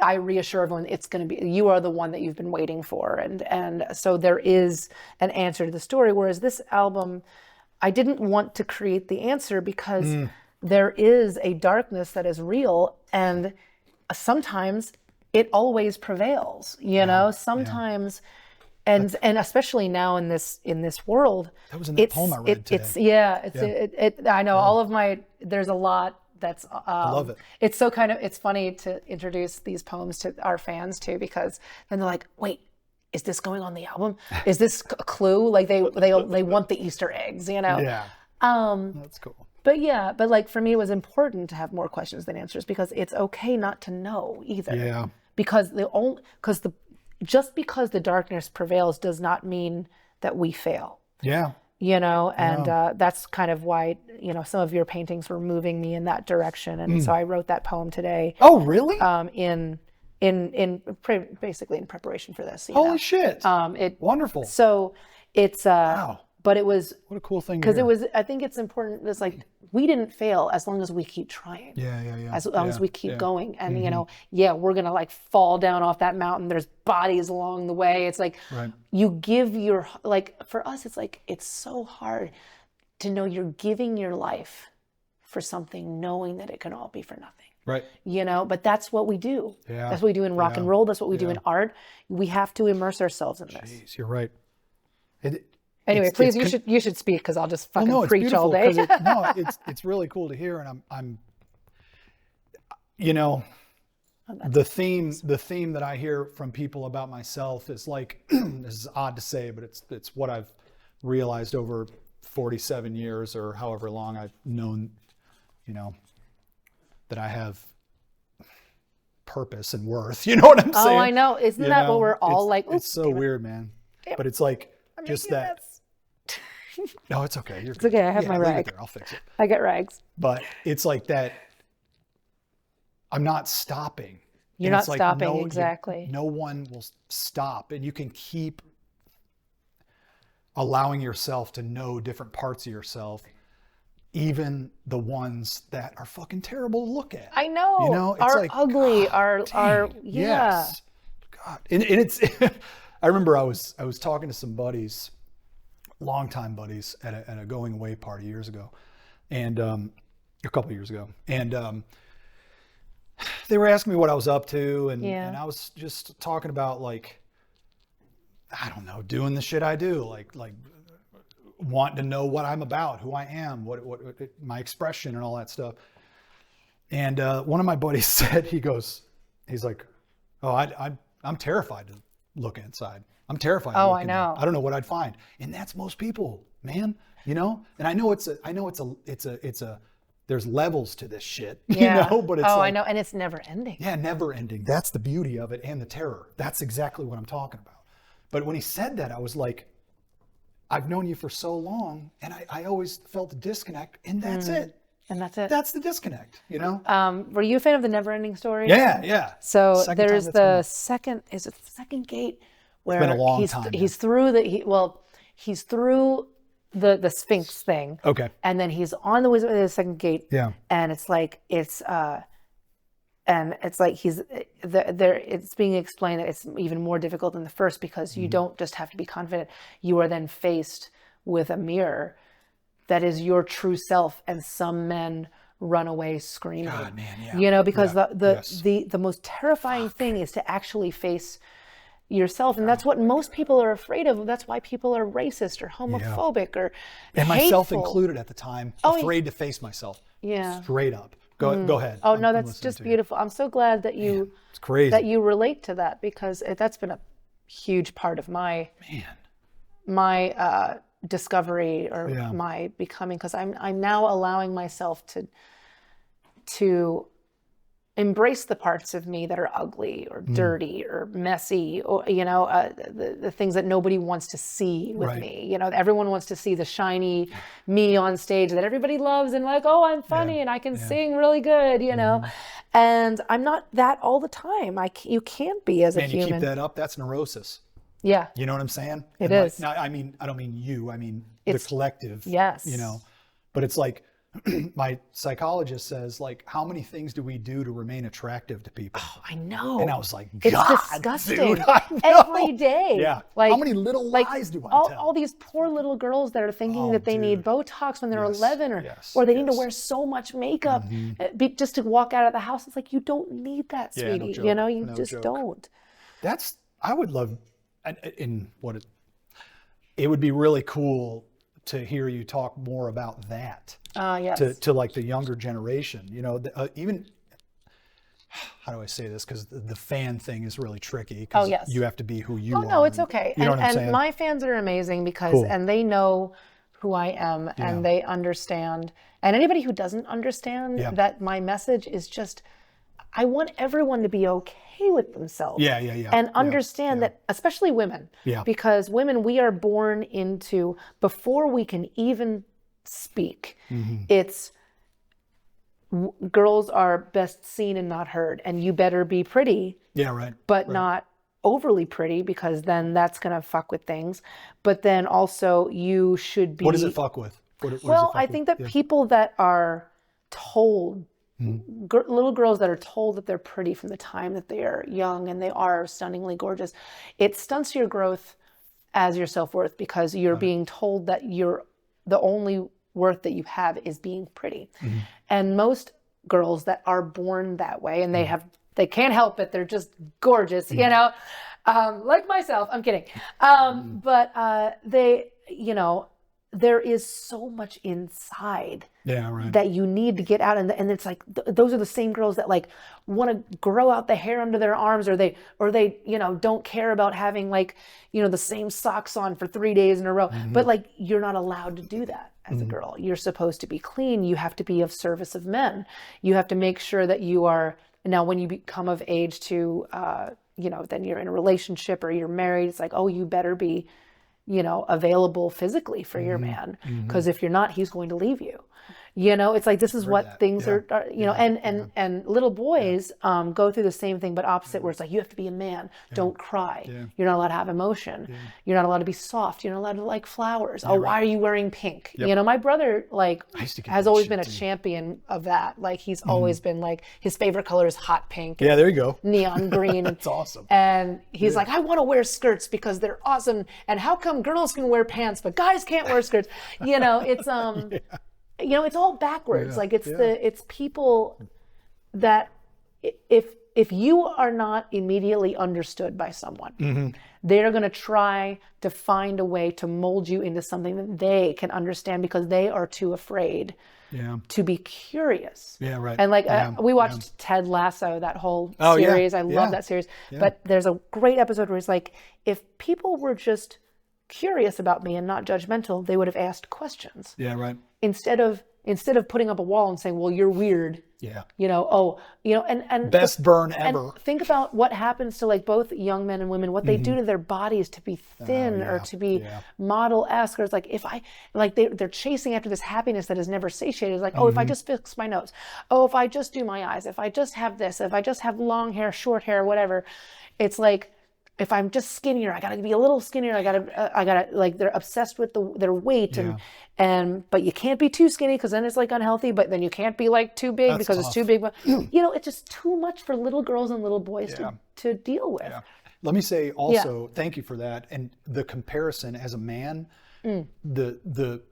S1: I reassure everyone it's going to be, you are the one that you've been waiting for, and so there is an answer to the story. Whereas this album, I didn't want to create the answer because there is a darkness that is real, and sometimes it always prevails. You know, sometimes. And especially now in this world,
S2: that was in that poem I read today.
S1: I know all of there's a lot that's
S2: I love it.
S1: It's so it's funny to introduce these poems to our fans too, because then they're like, wait, is this going on the album? Is this a clue? Like they want the Easter eggs, you know?
S2: Yeah. That's cool.
S1: But like for me, it was important to have more questions than answers, because it's okay not to know either.
S2: Yeah.
S1: Because just because the darkness prevails does not mean that we fail.
S2: Yeah.
S1: You know, and that's kind of why, you know, some of your paintings were moving me in that direction. And so I wrote that poem today.
S2: Oh, really?
S1: Basically in preparation for this.
S2: Holy shit. Wonderful.
S1: So it's,
S2: wow.
S1: But it was,
S2: what a cool thing.
S1: Because I think it's important. It's like, we didn't fail as long as we keep trying.
S2: Yeah.
S1: As long as we keep going. And, you know, we're going to like fall down off that mountain. There's bodies along the way. It's like, you give for us, it's like, it's so hard to know you're giving your life for something, knowing that it can all be for nothing.
S2: Right.
S1: You know, but that's what we do.
S2: Yeah.
S1: That's what we do in rock and roll. That's what we do in art. We have to immerse ourselves in this.
S2: Jeez, you're right.
S1: Anyway, please, you should speak, because I'll just fucking preach all day.
S2: It's really cool to hear, and I'm you know, the theme that I hear from people about myself is like, this is odd to say, but it's what I've realized over 47 years or however long I've known, you know, that I have purpose and worth. You know what I'm saying?
S1: Oh, I know. Isn't that what we're all like?
S2: It's so weird, man. But it's like just that. No, it's okay.
S1: It's okay. I have my rag.
S2: I'll fix it.
S1: I get rags.
S2: But it's like that. I'm not stopping.
S1: You're not stopping, exactly.
S2: No one will stop, and you can keep allowing yourself to know different parts of yourself, even the ones that are fucking terrible to look at.
S1: I know.
S2: You know,
S1: it's like, ugly.
S2: Yes. God, and it's. I remember I was talking to some buddies, longtime buddies, at a going away party years ago, and a couple of years ago, and they were asking me what I was up to, and I was just talking about, like, I don't know, doing the shit I do, like wanting to know what I'm about, who I am, what my expression and all that stuff. And one of my buddies said, he's like, oh, I'm terrified to look inside. I'm terrified.
S1: Oh, I know.
S2: I don't know what I'd find. And that's most people, man, you know? And I know it's a there's levels to this shit, you know, but it's
S1: I know. And it's never ending.
S2: Yeah, never ending. That's the beauty of it, and the terror. That's exactly what I'm talking about. But when he said that, I was like, I've known you for so long, and I always felt the disconnect, and that's it.
S1: And that's it.
S2: That's the disconnect, you know?
S1: Were you a fan of the Never Ending Story?
S2: Yeah.
S1: So there's the second gate where
S2: it's been a long time.
S1: He's through the Sphinx thing.
S2: Okay.
S1: And then he's on the way to the second gate.
S2: Yeah.
S1: And it's like he's there. It's being explained that it's even more difficult than the first, because you don't just have to be confident. You are then faced with a mirror that is your true self, and some men run away screaming.
S2: God, man, yeah.
S1: You know, because the most terrifying thing is to actually face yourself, and that's what most people are afraid of. That's why people are racist or homophobic or
S2: and
S1: hateful.
S2: myself included at the time, afraid to face myself.
S1: Yeah.
S2: Straight up. Go ahead.
S1: Oh, no, that's just beautiful. I'm so glad that
S2: it's crazy
S1: that you relate to that, because that's been a huge part of my discovery or
S2: Yeah.
S1: my becoming, because I'm now allowing myself to embrace the parts of me that are ugly or dirty or messy, or the things that nobody wants to see with
S2: Right.
S1: me. Everyone wants to see the shiny me on stage that everybody loves and like, oh, I'm funny and I can sing really good, and I'm not that all the time. You can't be as a
S2: Man, you
S1: human.
S2: keep that up, that's neurosis.
S1: Yeah,
S2: You know what I'm saying?
S1: It
S2: And
S1: is.
S2: I don't mean you, I mean
S1: It's-
S2: the collective.
S1: yes.
S2: But it's like, my psychologist says, like, how many things do we do to remain attractive to people?
S1: I know.
S2: And I was like,
S1: It's
S2: God,
S1: disgusting.
S2: dude, I know.
S1: Every day.
S2: Yeah.
S1: Like,
S2: how many little lies do I tell?
S1: All these poor little girls that are thinking that they need Botox when they're
S2: Yes,
S1: 11, or they need to wear so much makeup just to walk out of the house. It's like, you don't need that,
S2: Yeah, no
S1: sweetie.
S2: joke.
S1: You
S2: No
S1: just
S2: joke.
S1: don't.
S2: I would love, it would be really cool to hear you talk more about that.
S1: Yes.
S2: To like the younger generation, even, how do I say this? Because the fan thing is really tricky, because
S1: yes.
S2: you have to be who you are.
S1: No, it's okay.
S2: You know what I'm saying?
S1: And my fans are amazing because,
S2: Cool.
S1: and they know who I am and they understand. And anybody who doesn't understand that my message is just, I want everyone to be okay with themselves.
S2: Yeah.
S1: And understand that, especially women.
S2: Yeah.
S1: Because women, we are born into, before we can even speak, it's, girls are best seen and not heard. And you better be pretty.
S2: Yeah, right.
S1: But not overly pretty, because then that's going to fuck with things. But then also you should be.
S2: What does it fuck with? What does it
S1: Well,
S2: fuck
S1: I
S2: with?
S1: think that people that are told, little girls that are told that they're pretty from the time that they are young and they are stunningly gorgeous, it stunts your growth as your self-worth, because you're being told that the only worth that you have is being pretty. And most girls that are born that way, and they can't help it, they're just gorgeous, like myself, I'm kidding. But there is so much inside that you need to get out, and it's like those are the same girls that like want to grow out the hair under their arms, or they don't care about having like the same socks on for 3 days in a row. But like, you're not allowed to do that as a girl. You're supposed to be clean. You have to be of service of men. You have to make sure that you are, now when you become of age to then you're in a relationship or you're married, it's like, oh, you better be available physically for your man, because if you're not, he's going to leave you. It's like, this is what things are, and little boys go through the same thing, but opposite, where it's like, you have to be a man, don't cry. You're not allowed to have emotion. You're not allowed to be soft. You're not allowed to like flowers. Why are you wearing pink? My brother has always been a champion of that. Like, he's always been like, his favorite color is hot pink.
S2: Yeah, there you go.
S1: Neon green.
S2: That's awesome.
S1: And he's like, I want to wear skirts because they're awesome. And how come girls can wear pants, but guys can't wear skirts? It's, it's all backwards. Like, it's people that if you are not immediately understood by someone, they're going to try to find a way to mold you into something that they can understand, because they are too afraid to be curious.
S2: Yeah, right.
S1: And we watched Ted Lasso, that whole series. I love that series. But there's a great episode where it's like, if people were just curious about me and not judgmental, they would have asked questions.
S2: Yeah, right.
S1: Instead of putting up a wall and saying, well, you're weird.
S2: Yeah.
S1: And
S2: best burn ever.
S1: And think about what happens to like both young men and women, what they do to their bodies to be thin or to be model-esque. Or it's like, they're chasing after this happiness that is never satiated. It's like, if I just fix my nose, if I just do my eyes, if I just have this, if I just have long hair, short hair, whatever. It's like, if I'm just skinnier, I gotta be a little skinnier. I gotta like, they're obsessed with their weight but you can't be too skinny, because then it's like unhealthy. But then you can't be like too big, because it's too big. But it's just too much for little girls and little boys to deal with.
S2: Yeah. Let me say also, thank you for that. And the comparison as a man, the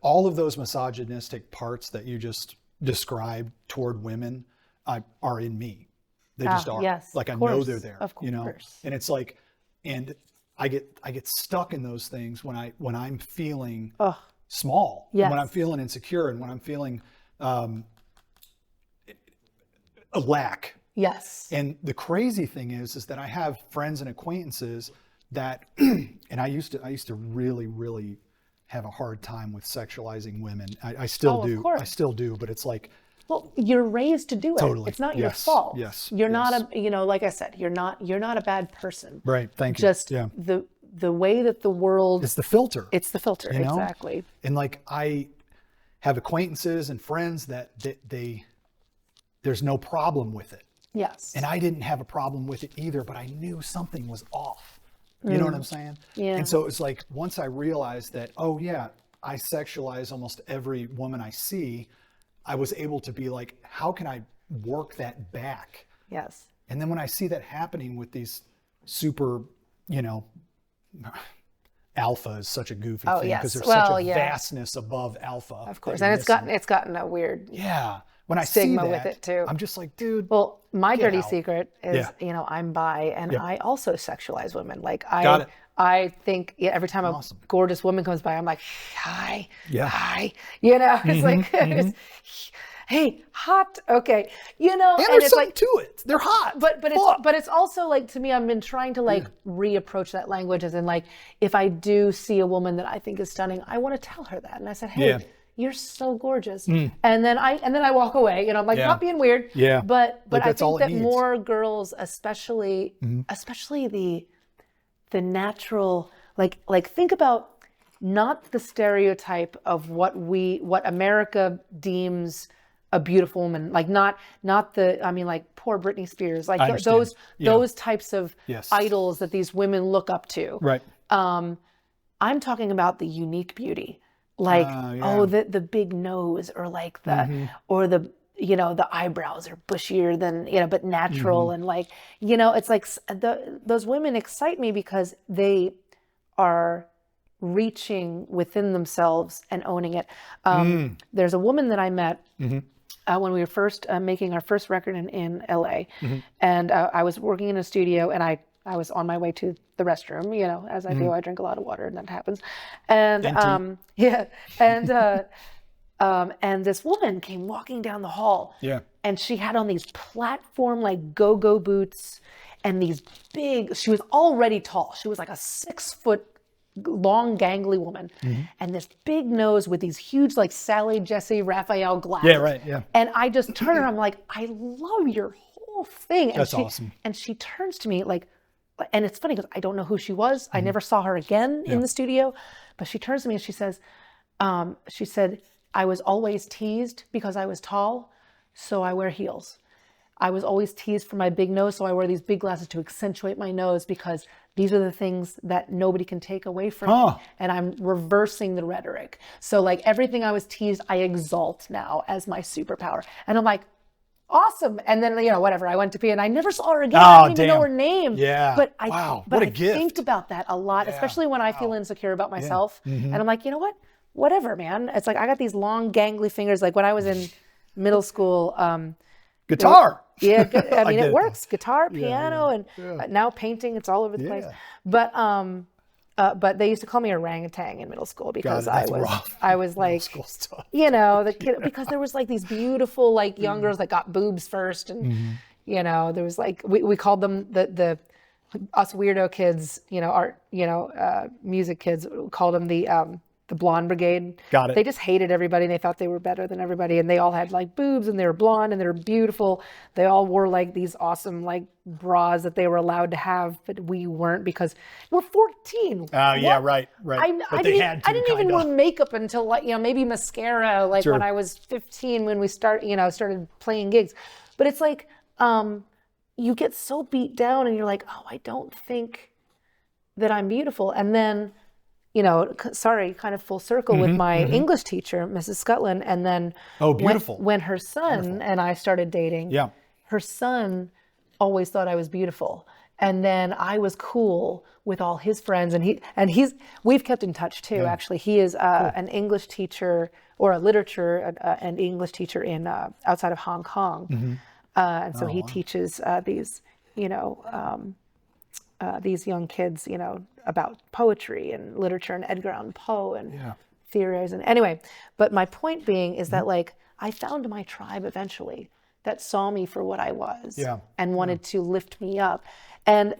S2: all of those misogynistic parts that you just described toward women are in me. They just are.
S1: Yes,
S2: like, I know they're there.
S1: Of course.
S2: And it's like, and I get stuck in those things when I'm feeling small, and when I'm feeling insecure, and when I'm feeling a lack.
S1: Yes.
S2: And the crazy thing is that I have friends and acquaintances that, and I used to really, really have a hard time with sexualizing women. I still
S1: of
S2: do.
S1: course.
S2: I still do, but it's like,
S1: Well, you're raised to do it.
S2: Totally.
S1: It's not your
S2: Yes.
S1: fault.
S2: Yes.
S1: You're
S2: Yes.
S1: not a, like I said, you're not a bad person.
S2: right. Thank you.
S1: Just
S2: Yeah.
S1: the way that the world,
S2: It's the filter.
S1: it's the filter.
S2: you know?
S1: Exactly.
S2: And like, I have acquaintances and friends that there's no problem with it.
S1: Yes.
S2: And I didn't have a problem with it either, but I knew something was off. You know what I'm saying?
S1: Yeah.
S2: And so it's like, once I realized that, oh yeah, I sexualize almost every woman I see, I was able to be like, how can I work that back?
S1: Yes.
S2: And then when I see that happening with these super, alpha is such a goofy thing
S1: yes.
S2: because there's
S1: Well,
S2: such a
S1: yeah.
S2: vastness above alpha.
S1: Of course. And it's gotten a weird
S2: yeah. When I
S1: stigma
S2: see
S1: with
S2: that,
S1: it too.
S2: I'm just like, dude.
S1: Well, my
S2: Get
S1: dirty
S2: out.
S1: secret is,
S2: Yeah.
S1: I'm bi, and
S2: Yep.
S1: I also sexualize women. Like
S2: Got it.
S1: I think every time
S2: Awesome.
S1: a gorgeous woman comes by, I'm like, hi,
S2: Yeah.
S1: hi. It's like, hey, hot, okay,
S2: And
S1: and
S2: there's
S1: it's
S2: something
S1: like,
S2: to it. They're hot.
S1: but it's also like, to me, I've been trying to like reapproach that language as in like, if I do see a woman that I think is stunning, I want to tell her that, and I said, hey.
S2: Yeah.
S1: You're so gorgeous, and then I walk away. I'm like,
S2: Yeah.
S1: not being weird.
S2: Yeah.
S1: But
S2: Like,
S1: I
S2: that's all
S1: think
S2: it
S1: that
S2: needs.
S1: more girls, especially the natural, like think about not the stereotype of what America deems a beautiful woman, like not like poor Britney Spears, like
S2: I understand.
S1: those types of
S2: Yes.
S1: idols that these women look up to.
S2: Right.
S1: I'm talking about the unique beauty, like
S2: yeah.
S1: the big nose, or like the or the the eyebrows are bushier than but natural, and like it's like those women excite me because they are reaching within themselves and owning it. There's a woman that I met when we were first making our first record in LA, and I was working in a studio, and I was on my way to the restroom, as I do. I drink a lot of water, and that happens. And and this woman came walking down the hall.
S2: Yeah.
S1: And she had on these platform like go-go boots and these big, she was already tall. She was like a 6 foot long, gangly woman. And this big nose with these huge like Sally Jesse Raphael glasses.
S2: Yeah, right, yeah.
S1: And I just turned her, I'm like, I love your whole thing. And
S2: That's awesome.
S1: And she turns to me like, and it's funny because I don't know who she was. I never saw her again in the studio, but she turns to me and she says, I was always teased because I was tall, so I wear heels. I was always teased for my big nose, so I wear these big glasses to accentuate my nose because these are the things that nobody can take away from me. And I'm reversing the rhetoric. So like everything I was teased, I exalt now as my superpower. And I'm like, awesome. And then, whatever, I went to pee and I never saw her again. I didn't even know her name.
S2: Yeah.
S1: But
S2: Wow,
S1: but
S2: what a
S1: I
S2: gift.
S1: think about that a lot, especially when I feel insecure about myself. And I'm like, you know what? Whatever, man. It's like I got these long, gangly fingers. Like when I was in middle school.
S2: Guitar.
S1: Yeah, I mean,
S2: get
S1: it
S2: it.
S1: works. Guitar, piano, and now painting. It's all over the place. But they used to call me orangutan in middle school because
S2: That's rough.
S1: I was like,
S2: School stuff.
S1: the kid, because there was like these beautiful like young girls that got boobs first, and there was like we called them the us weirdo kids, art, music kids, called them the blonde brigade.
S2: Got it.
S1: They just hated everybody. And they thought they were better than everybody, and they all had like boobs, and they were blonde, and they were beautiful. They all wore like these awesome like bras that they were allowed to have, but we weren't because we're 14.
S2: Oh yeah, right.
S1: I didn't even wear makeup until like maybe mascara like when I was 15 when we started playing gigs. But it's like you get so beat down, and you're like, oh, I don't think that I'm beautiful, and then. Kind of full circle with my English teacher, Mrs. Scutland, and then
S2: beautiful.
S1: When her son and I started dating, her son always thought I was beautiful, and then I was cool with all his friends, and we've kept in touch too. Actually, he is an English teacher or a literature and English teacher in outside of Hong Kong, and so he teaches these young kids, about poetry and literature and Edgar Allan Poe and theories. And anyway, but my point being is that like I found my tribe eventually that saw me for what I was and wanted to lift me up. And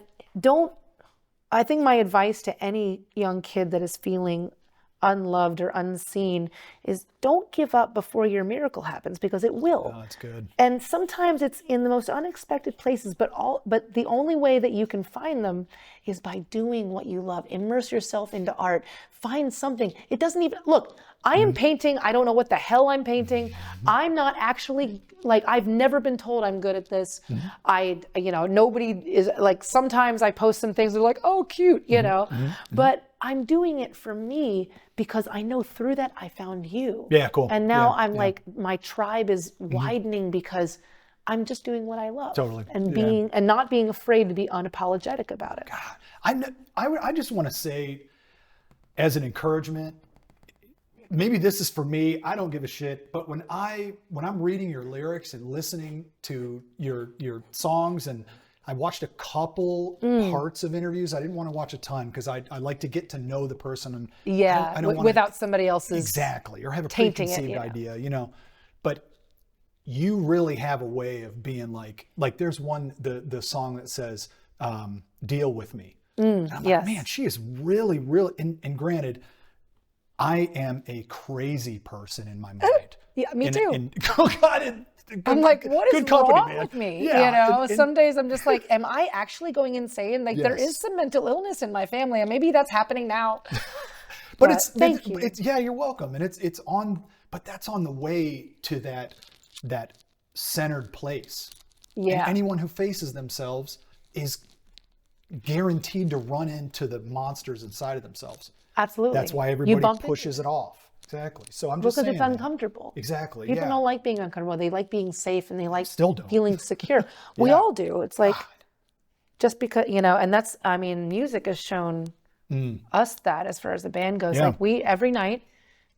S1: I think my advice to any young kid that is feeling unloved or unseen is don't give up before your miracle happens, because it will.
S2: Oh, that's good.
S1: And sometimes it's in the most unexpected places, but the only way that you can find them is by doing what you love. Immerse yourself into art. Find something. It doesn't even look. I am painting. I don't know what the hell I'm painting. I'm not actually, like, I've never been told I'm good at this. Nobody is, like, sometimes I post some things, they're like, oh, cute, but I'm doing it for me because I know through that I found you.
S2: Yeah, cool.
S1: And now
S2: Yeah,
S1: I'm like, my tribe is widening because I'm just doing what I love.
S2: Totally.
S1: And
S2: Yeah.
S1: and not being afraid to be unapologetic about it.
S2: I just want to say, as an encouragement, maybe this is for me, I don't give a shit, but when I'm reading your lyrics and listening to your songs, and I watched a couple parts of interviews. I didn't want to watch a ton because I like to get to know the person, and I don't
S1: without somebody else's
S2: exactly, or have a
S1: tainting
S2: preconceived
S1: it,
S2: idea, but you really have a way of being like there's the song that says deal with me. And I'm like, man, she is really, really, and granted, I am a crazy person in my mind.
S1: Yeah, me too.
S2: Oh God,
S1: I'm like, what is wrong
S2: man.
S1: with me?
S2: Yeah,
S1: Some days I'm just like, am I actually going insane? Like, there is some mental illness in my family, and maybe that's happening now.
S2: but
S1: thank you.
S2: Yeah, you're welcome. And it's on, but that's on the way to that centered place.
S1: Yeah.
S2: And anyone who faces themselves is guaranteed to run into the monsters inside of themselves.
S1: Absolutely.
S2: That's why everybody pushes it off. Exactly. So I'm just saying.
S1: Because it's uncomfortable.
S2: Exactly.
S1: People don't like being uncomfortable. They like being safe, and they like
S2: Still don't.
S1: feeling secure. We all do. It's like, just because, and that's, I mean, music has shown us that as far as the band goes.
S2: Yeah.
S1: Like, every night,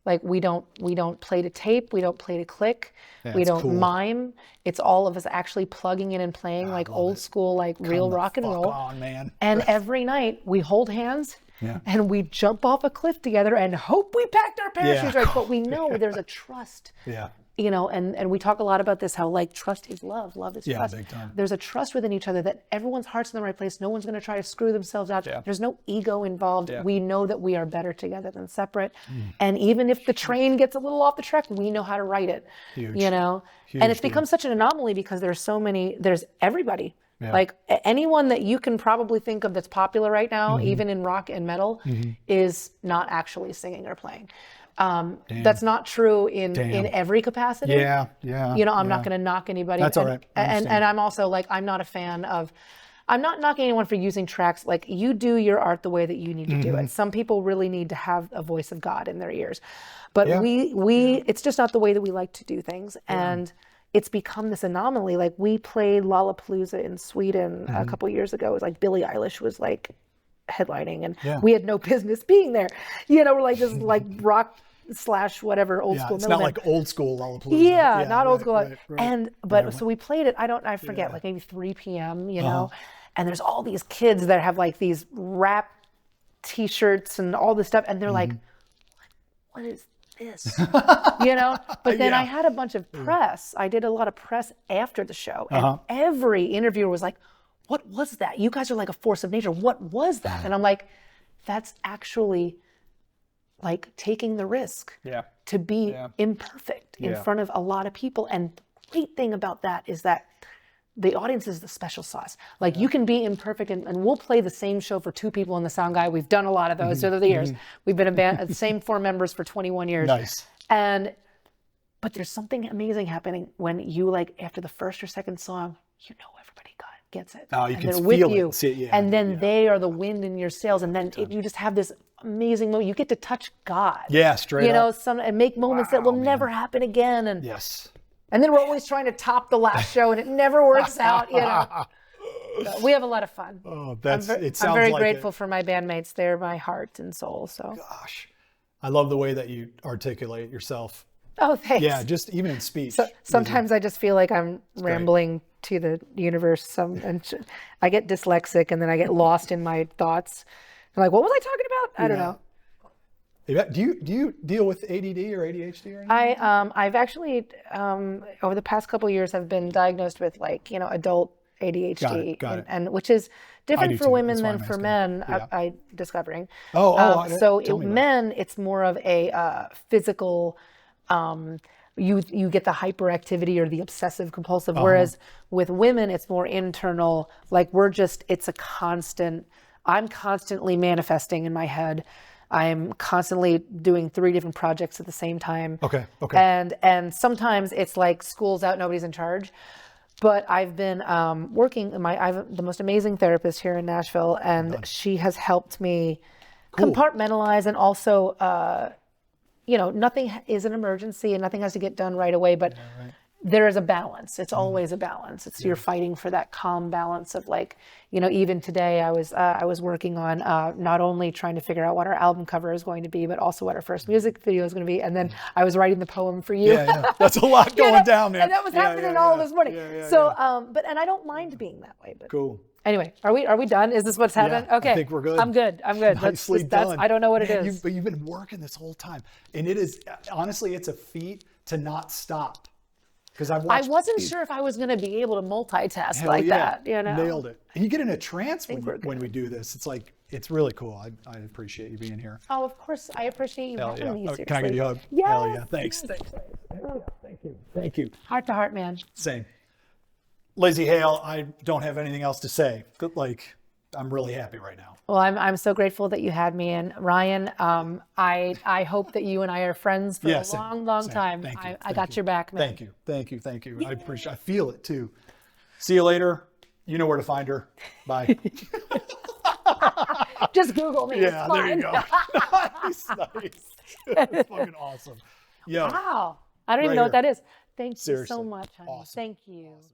S1: like, we don't play to tape. We don't play to click. We don't mime. It's all of us actually plugging in and playing like old school, like real rock and roll.
S2: On, man.
S1: And every night we hold hands and we jump off a cliff together and hope we packed our parachutes right. But we know there's a trust.
S2: Yeah.
S1: And we talk a lot about this, how like trust is love. Love is trust.
S2: Big time.
S1: There's a trust within each other that everyone's heart's in the right place. No one's going to try to screw themselves out.
S2: Yeah.
S1: There's no ego involved.
S2: Yeah.
S1: We know that we are better together than separate. And even if the train gets a little off the track, we know how to right it.
S2: Huge.
S1: And it's become such an anomaly because there's everybody.
S2: Yeah.
S1: Like anyone that you can probably think of that's popular right now, even in rock and metal, is not actually singing or playing. That's not true in every capacity.
S2: Yeah.
S1: I'm not going to knock anybody.
S2: That's all right.
S1: And I'm also like, I'm not a fan of, I'm not knocking anyone for using tracks. Like, you do your art the way that you need to do it. Some people really need to have a voice of God in their ears, but it's just not the way that we like to do things. And it's become this anomaly. Like, we played Lollapalooza in Sweden a couple years ago. It was like Billie Eilish was like headlining, and we had no business being there. We're like this like rock / whatever old school.
S2: It's not like old school Lollapalooza.
S1: Yeah, not old school.
S2: Right.
S1: So we played it. I forget, like maybe 3 p.m. And there's all these kids that have like these rap T-shirts and all this stuff, and they're like, "What is this?" But then I had a bunch of press. I did a lot of press after the show, and every interviewer was like, "What was that? You guys are like a force of nature. What was that?" And I'm like, "That's actually like taking the risk to be imperfect in front of a lot of people." And the great thing about that is that the audience is the special sauce. Like, you can be imperfect, and we'll play the same show for 2 people in the sound guy. We've done a lot of those over the years. We've been a band, the same 4 members for 21 years.
S2: Nice.
S1: But there's something amazing happening when you, like, after the first or second song, everybody gets it.
S2: Oh, you
S1: and
S2: can
S1: they're
S2: feel
S1: with you.
S2: it. See it,
S1: and then they are the wind in your sails. And then you just have this amazing moment. You get to touch God.
S2: Yeah, straight up.
S1: And make moments that will never happen again. And
S2: yes.
S1: And then we're always trying to top the last show, and it never works out. So we have a lot of fun.
S2: Oh,
S1: it sounds I'm very grateful for my bandmates. They're my heart and soul. So.
S2: Gosh, I love the way that you articulate yourself.
S1: Oh, thanks.
S2: Yeah, just even in speech.
S1: Sometimes I just feel like I'm rambling to the universe. And I get dyslexic, and then I get lost in my thoughts. I'm like, what was I talking about? I don't know.
S2: Do you deal with ADD or ADHD or anything?
S1: I've actually over the past couple of years have been diagnosed with adult ADHD,
S2: Got it.
S1: and which is different
S2: do
S1: for
S2: too.
S1: women
S2: That's why
S1: than
S2: I'm
S1: for
S2: asking.
S1: men.
S2: Yeah.
S1: I discovering.
S2: Tell me about it.
S1: Men, it's more of a physical. You get the hyperactivity or the obsessive compulsive, whereas with women it's more internal. Like it's a constant. I'm constantly manifesting in my head. I'm constantly doing 3 different projects at the same time.
S2: Okay.
S1: And sometimes it's like school's out, nobody's in charge. But I've been working. I have the most amazing therapist here in Nashville, and she has helped me compartmentalize, and also, nothing is an emergency and nothing has to get done right away. But there is a balance. It's always a balance. It's you're fighting for that calm balance of like, even today I was working on not only trying to figure out what our album cover is going to be, but also what our first music video is going to be. And then I was writing the poem for you.
S2: Yeah. That's a lot going down, man.
S1: And that was happening all this morning. So, and I don't mind being that way. But
S2: Cool.
S1: anyway, are we done? Is this what's happening?
S2: Yeah,
S1: okay.
S2: I think we're good.
S1: I'm good.
S2: Nicely done.
S1: I don't know what it is.
S2: But you've been working this whole time, and it is honestly, it's a feat to not stop. Because
S1: I wasn't sure if I was going to be able to multitask like that.
S2: Nailed it. And you get in a trance when we do this. It's like, it's really cool. I appreciate you being here.
S1: Oh, of course. I appreciate you having me.
S2: Can I give you a hug?
S1: Yes.
S2: Hell yeah. Thanks. Thank you.
S1: Heart to heart, man.
S2: Same. Lzzy Hale, I don't have anything else to say. I'm really happy right now.
S1: Well, I'm so grateful that you had me. And Ryan, I hope that you and I are friends for a long time.
S2: Thank you.
S1: I got your back, man.
S2: Thank you. I appreciate. I feel it too. See you later. You know where to find her. Bye.
S1: Just Google me.
S2: Yeah,
S1: it's
S2: there you
S1: fine.
S2: go. Nice. Fucking awesome. Yo.
S1: Wow. I don't even know what that is. Thank you
S2: Seriously.
S1: so much, honey.
S2: Awesome.
S1: Thank you.
S2: Awesome.